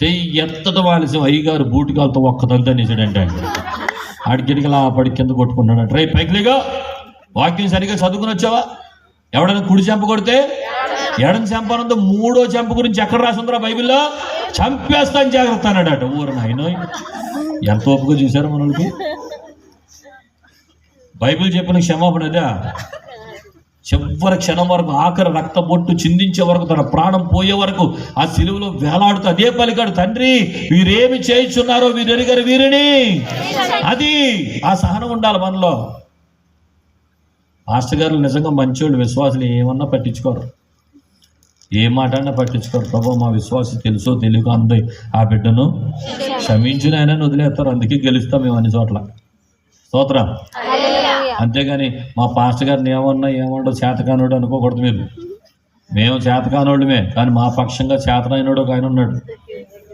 చెయ్యి ఎత్తడం ఆలస్యం అయ్యగారు బూటికాలతో ఒక్కదంతా అనేసాడంట. ఆడికిడికలా పడి కింద కొట్టుకుంటాడంట. రే పైకిలేగా, వాక్యం సరిగ్గా చదువుకుని వచ్చావా? ఎవడైనా కుడి చెంప కొడితే ఎడం చెంప అనంత 3వ చెంప గురించి ఎక్కడ రాసిందిరా బైబిల్లో? చంపేస్తాను జాగ్రత్త అన్నాడట. ఊరు నాయన ఎంత ఓపుగా చూశారు మనకి. బైబిల్ చెప్పిన క్షమాపణ అదే. చివరి క్షణం వరకు, ఆఖరి రక్త బొట్టు చిందించే వరకు, తన ప్రాణం పోయే వరకు ఆ సిలువలో వేలాడుతూ అదే పలికాడు, తండ్రి వీరేమి చేయుచున్నారో వీరు ఎరుగరు వీరిని. అది ఆ సహనం ఉండాలి మనలో. మాస్టర్ గారు నిజంగా మంచోళ్ళు, విశ్వాసులు ఏమన్నా పట్టించుకోరు, ఏ మాట అన్నా పట్టించుకోరు. ప్రభు మా విశ్వాసం తెలుసో తెలియక అంది ఆ బిడ్డను క్షమించిన ఆయన వదిలేస్తారు. అందుకే గెలుస్తాం మేము అన్ని చోట్ల. స్తోత్రం. అంతేగాని మా పాస్టర్ గారిని ఏమన్నా ఏమంటో చేతకానుడు అనుకోకూడదు. మీరు మేము చేతకానోళ్ళమే, కానీ మా పక్షంగా చేతనైనోడు ఒక ఆయన ఉన్నాడు.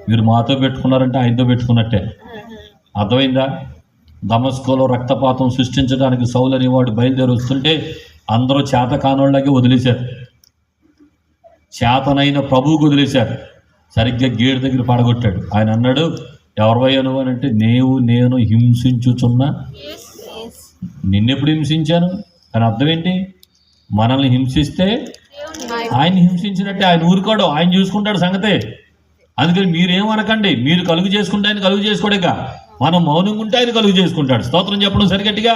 మీరు మాతో పెట్టుకున్నారంటే ఆయనతో పెట్టుకున్నట్టే. అర్థమైందా? దమస్కోలో రక్తపాతం సృష్టించడానికి సౌలు అనేవాడు బయలుదేరి వస్తుంటే అందరూ చేతకానోళ్ళకి వదిలేశారు, చేతనైన ప్రభువుకు వదిలేశారు. సరిగ్గా గేటు దగ్గర పడగొట్టాడు. ఆయన అన్నాడు, ఎవరివయ్యా నువ్వు అని అంటే, నేను హింసించుచున్నా. నిన్నెప్పుడు హింసించాను అని అర్థం ఏంటి? మనల్ని హింసిస్తే ఆయన హింసించినట్టే. ఆయన ఊరుకోడు, ఆయన చూసుకుంటాడు సంగతే. అందుకని మీరేమనకండి, మీరు కలుగు చేసుకుంటే ఆయన కలుగు చేసుకోడేగా. మనం మౌనంగా ఉంటే ఆయన కలుగు చేసుకుంటాడు. స్తోత్రం చెప్పడం సరిగట్టిగా.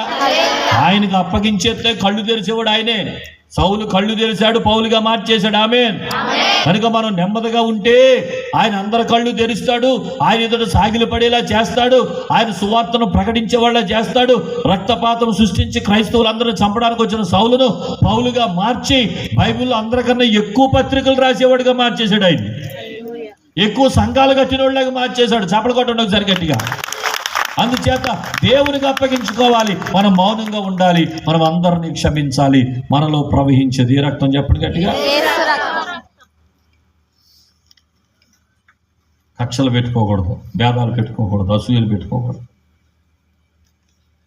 ఆయనకు అప్పగించేస్తే కళ్ళు తెరిచేవాడు ఆయనే. సౌలు కళ్ళు తెరిచాడు, పౌలుగా మార్చేశాడు. ఆమేన్. కనుక మనం నెమ్మదిగా ఉంటే ఆయన అందరి కళ్ళు తెరుస్తాడు, ఆయన ఎదుట సాగిలి పడేలా చేస్తాడు, ఆయన సువార్తను ప్రకటించేవాళ్ళ చేస్తాడు. రక్తపాతం సృష్టించి క్రైస్తవులందరూ చంపడానికి వచ్చిన సౌలును పౌలుగా మార్చి బైబిల్లో అందరికన్నా ఎక్కువ పత్రికలు రాసేవాడిగా మార్చేశాడు. ఆయన ఎక్కువ సంఘాలు కట్టిన వాళ్ళగా మార్చేశాడు. చప్పలు కొట్టండి ఒకసారి గట్టిగా. అందుచేత దేవునికి అప్పగించుకోవాలి, మనం మౌనంగా ఉండాలి, మనం అందరినీ క్షమించాలి. మనలో ప్రవహించేది ఏ రక్తం? చెప్పండి గట్టిగా. కక్షలు పెట్టుకోకూడదు, భేదాలు పెట్టుకోకూడదు, అసూయలు పెట్టుకోకూడదు.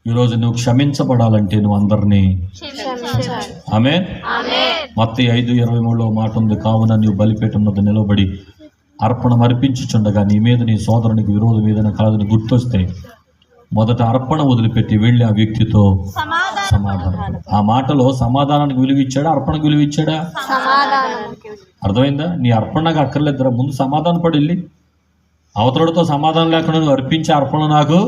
ఈరోజు నువ్వు క్షమించబడాలంటే నువ్వు అందరినీ ఆమేన్. మత్తయి 5:23 మాట ఉంది, కావున నువ్వు బలిపీఠం వద్ద నిలబడి అర్పణ అర్పించుచుండగా నీ మీద నీ సోదరునికి విరోధం ఏదైనా కాదని గుర్తొస్తే మొదట అర్పణ వదిలిపెట్టి వెళ్ళి ఆ వ్యక్తితో సమాధానం. ఆ మాటలో సమాధానానికి విలువ ఇచ్చాడా, అర్పణకు విలువ ఇచ్చాడా? అర్థమైందా? నీ అర్పణ నాకు అక్కర్లేదురా, ముందు సమాధాన పడి వెళ్ళి అవతరుడితో సమాధానం లేకుండా నువ్వు అర్పించే అర్పణ నాకు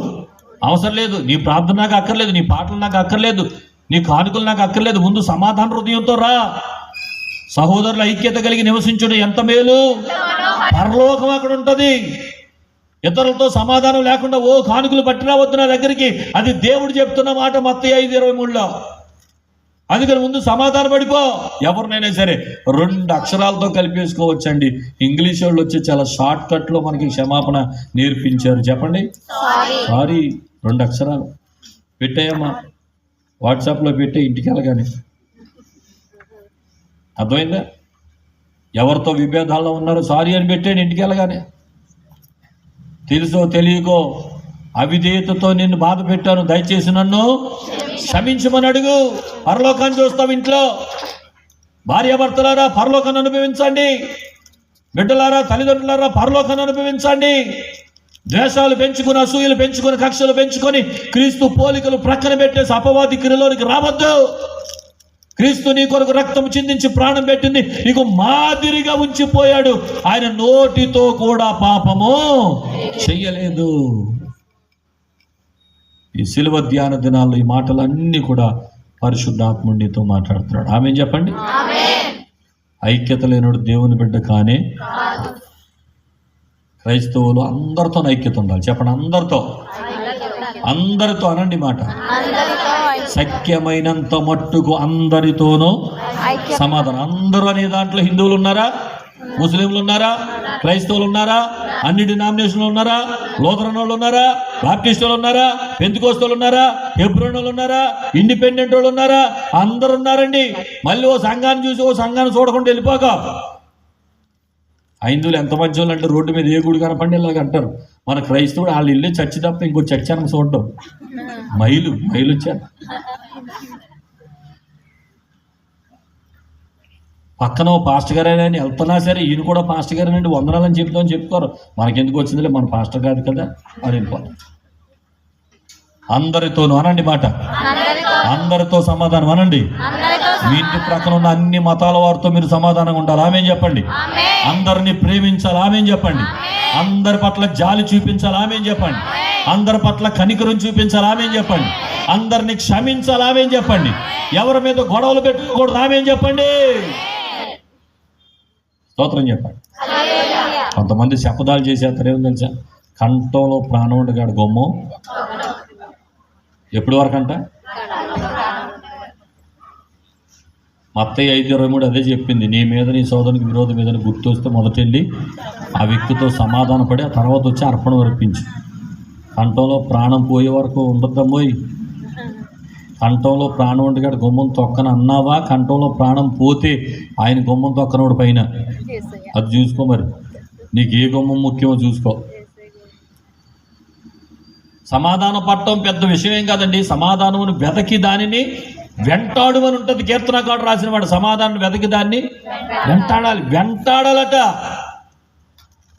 అవసరం లేదు, నీ ప్రార్థన నాకు అక్కర్లేదు, నీ పాటలు నాకు అక్కర్లేదు, నీ కానుకలు నాకు అక్కర్లేదు. ముందు సమాధాన హృదయంతో రా. సహోదరుల ఐక్యత కలిగి నివసించడం ఎంత మేలు. పరలోకం అక్కడ ఉంటుంది. ఇతరులతో సమాధానం లేకుండా ఓ కానుకలు పట్టి రావద్దు నా దగ్గరికి, అది దేవుడు చెప్తున్న మాట మత్తయి 5:23. అందుకని ముందు సమాధానం పడిపో. ఎవరినైనా సరే 2 అక్షరాలతో కలిపేసుకోవచ్చండి. ఇంగ్లీష్ వాళ్ళు వచ్చి చాలా షార్ట్ కట్లో మనకి క్షమాపణ నేర్పించారు. చెప్పండి, సారీ. 2 అక్షరాలు పెట్టాయమ్మా, వాట్సాప్లో పెట్టే, ఇంటికి వెళ్ళగానే. అర్థమైందా? ఎవరితో విభేదాల్లో ఉన్నారో సారీ అని పెట్టాడు ఇంటికి వెళ్ళగానే. తెలుసో తెలియకో అవిధేయతతో నిన్ను బాధ పెట్టాను, దయచేసి నన్ను క్షమించమని అడుగు. పరలోకాన్ని చూస్తాం. ఇంట్లో భార్యాభర్తలారా పరలోకాన్ని అనుభవించండి, బిడ్డలారా తల్లిదండ్రులారా పరలోకాన్ని అనుభవించండి. ద్వేషాలు పెంచుకుని, అసూయలు పెంచుకొని, కక్షలు పెంచుకొని క్రీస్తు పోలికలు ప్రక్కన పెట్టేసి అపవాది క్రియలోనికి రావద్దు. క్రీస్తు నీ కొరకు రక్తం చిందించి ప్రాణం పెట్టింది నీకు మాదిరిగా ఉంచిపోయాడు. ఆయన నోటితో కూడా పాపము చెయ్యలేదు. ఈ శిలువ ధ్యాన దినాల్లో ఈ మాటలన్నీ కూడా పరిశుద్ధాత్ముడు నీతో మాట్లాడుతున్నాడు. ఆమేన్ చెప్పండి. ఐక్యత లేనోడు దేవుని బిడ్డ కానే. క్రైస్తవులు అందరితో ఐక్యత ఉండాలి. చెప్పండి, అందరితో అనండి మాట. శక్యమైనంత మట్టుకు అందరితోనూ సమాధానం. అందరూ అనే దాంట్లో హిందువులు ఉన్నారా, ముస్లింలు ఉన్నారా, క్రైస్తవులు ఉన్నారా, అన్ని డినామినేషన్లు ఉన్నారా, లూథరన్ వాళ్ళు ఉన్నారా, బాప్టిస్ట్ వాళ్ళు ఉన్నారా, పెంతెకోస్తు ఉన్నారా, హెబ్రోన్ వాళ్ళు ఉన్నారా, ఇండిపెండెంట్ వాళ్ళు ఉన్నారా, అందరు ఉన్నారండి. మళ్ళీ ఓ సంఘాన్ని చూసి ఓ సంఘాన్ని చూడకుండా వెళ్ళిపోక. హిందువులు ఎంత మంచి వాళ్ళు అంటే రోడ్డు మీద ఏ గుడి కనపండి ఇలాగ అంటారు. మన క్రైస్తవుడు వాళ్ళ ఇల్లే చర్చి తప్ప ఇంకో చర్చి అని చూడడం. మైలు వచ్చారు. పక్కన ఓ పాస్టర్ గారైనా వెళ్తున్నా సరే ఈయన కూడా పాస్టర్ గారేనండి వందనాలని చెప్తామని చెప్తారు. మనకెందుకు వచ్చిందిలే, మన పాస్టర్ కాదు కదా అని వెళ్ళిపోతాం. అందరితోనూ అనండి మాట. అందరితో సమాధానం అనండి. మీ ఇంటి ప్రక్కన ఉన్న అన్ని మతాల వారితో మీరు సమాధానంగా ఉండాలి. ఆమేన్ చెప్పండి. అందరిని ప్రేమించాలి. ఆమేన్ చెప్పండి. అందరి పట్ల జాలి చూపించాలి. ఆమేన్ చెప్పండి. అందరి పట్ల కనికరం చూపించాలి. ఆమేన్ చెప్పండి. అందరిని క్షమించాలి. ఆమేన్ చెప్పండి. ఎవరి మీద గొడవలు పెట్టుకోకూడదు. ఆమేన్ చెప్పండి. స్తోత్రం చెప్పండి. కొంతమంది శపథాలు చేసేస్తారు. ఏమో తెలుసా, కంఠంలో ప్రాణం ఉండగాడు గొమ్మం ఎప్పటి వరకు అంట. మత్తయి 5:23 అదే చెప్పింది. నీ మీద నీ సోదరునికి విరోధం ఏదైనా గుర్తొస్తే మొదట వెళ్ళి ఆ వ్యక్తితో సమాధాన పడి ఆ తర్వాత వచ్చి అర్పణ అర్పించు. కంఠంలో ప్రాణం పోయే వరకు ఉండద్దమ్మోయ్. కంఠంలో ప్రాణం ఉండగాడు గుమ్మం తొక్కన అన్నావా, కంఠంలో ప్రాణం పోతే ఆయన గుమ్మం తొక్కనోడు పైన. అది చూసుకో, మరి నీకు ఏ గుమ్మం ముఖ్యమో చూసుకో. సమాధానం పట్టడం పెద్ద విషయం ఏం కాదండి. సమాధానమును వెతకి దానిని వెంటాడు అని ఉంటుంది. కీర్తనకారుడు రాసిన వాడు సమాధానం వెతకి దాన్ని వెంటాడాలి. వెంటాడాలట.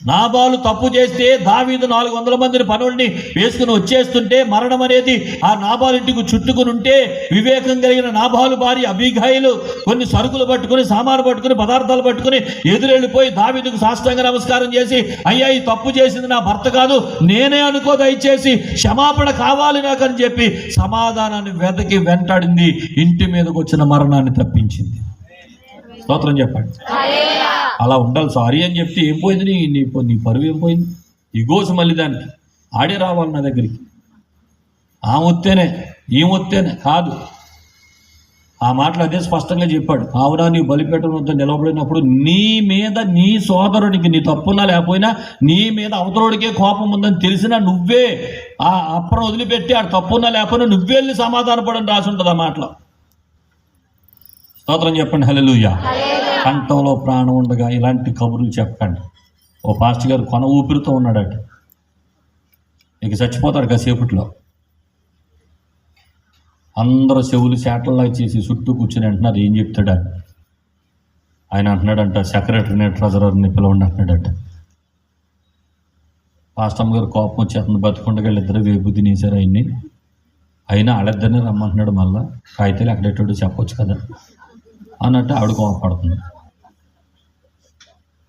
నాబాలు తప్పు చేస్తే దావీదు 400 మందిని పనుల్ని వేసుకుని వచ్చేస్తుంటే, మరణం అనేది ఆ నాబాలు ఇంటికి చుట్టుకుని ఉంటే, వివేకం కలిగిన నాబాలు భార్య అబీగయీలు కొన్ని సరుకులు పట్టుకుని, సామాను పట్టుకుని, పదార్థాలు పట్టుకుని ఎదురెళ్ళిపోయి దావీదుకు సాష్టాంగ నమస్కారం చేసి, అయ్యా ఈ తప్పు చేసింది నా భర్త కాదు, నేనే అనుకో, దయచేసి క్షమాపణ కావాలి నాకని చెప్పి సమాధానాన్ని వెతకి వెంటాడింది. ఇంటి మీదకి వచ్చిన మరణాన్ని తప్పించింది. స్తోత్రం చెప్పండి. అలా ఉండాలి. సారీ అని చెప్తే ఏం పోయింది? నీ పరువు ఏం పోయింది? ఇగోసి మళ్ళీ దానికి ఆడే రావాలి నా దగ్గరికి. ఆ వస్తేనే ఏం వస్తేనే కాదు. ఆ మాటలు అదే స్పష్టంగా చెప్పాడు. కావున నీవు బలిపీఠం వద్ద నిలబడినప్పుడు నీ మీద నీ సోదరుడికి, నీ తప్పున్నా లేకపోయినా నీ మీద అవతరుడికే కోపం ఉందని తెలిసినా నువ్వే ఆ అప్పను వదిలిపెట్టి, ఆ తప్పున్నా లేకపోయినా నువ్వే వెళ్ళి సమాధానపడని రాసి ఉంటుంది ఆ మాటలో. స్తోత్రం చెప్పండి. హల్లెలూయా. కంఠంలో ప్రాణం ఉండగా ఇలాంటి కబుర్లు చెప్పండి. ఓ పాస్టర్ గారు కొన ఊపిరితో ఉన్నాడట. ఇక చచ్చిపోతాడు కాసేపట్లో. అందరూ చెవులు శాటల్లా చేసి చుట్టూ కూర్చొని అంటున్నారు ఏం చెప్తాడా. ఆయన అంటున్నాడంట, సెక్రటరీని ట్రెజరర్ని పిలవండి అంటున్నాడట. పాస్టమ్ గారు కోపం వచ్చేస్తుంది. బతుకుండగా వీళ్ళిద్దరూ వేబుద్ధి నేసారు ఆయన్ని. అయినా వాళ్ళిద్దరిని రమ్మంటున్నాడు. మళ్ళా కాగితాలు ఎక్కడెట్టాడో చెప్పొచ్చు కదా అన్నట్టు ఆవిడ కోపడుతుంది.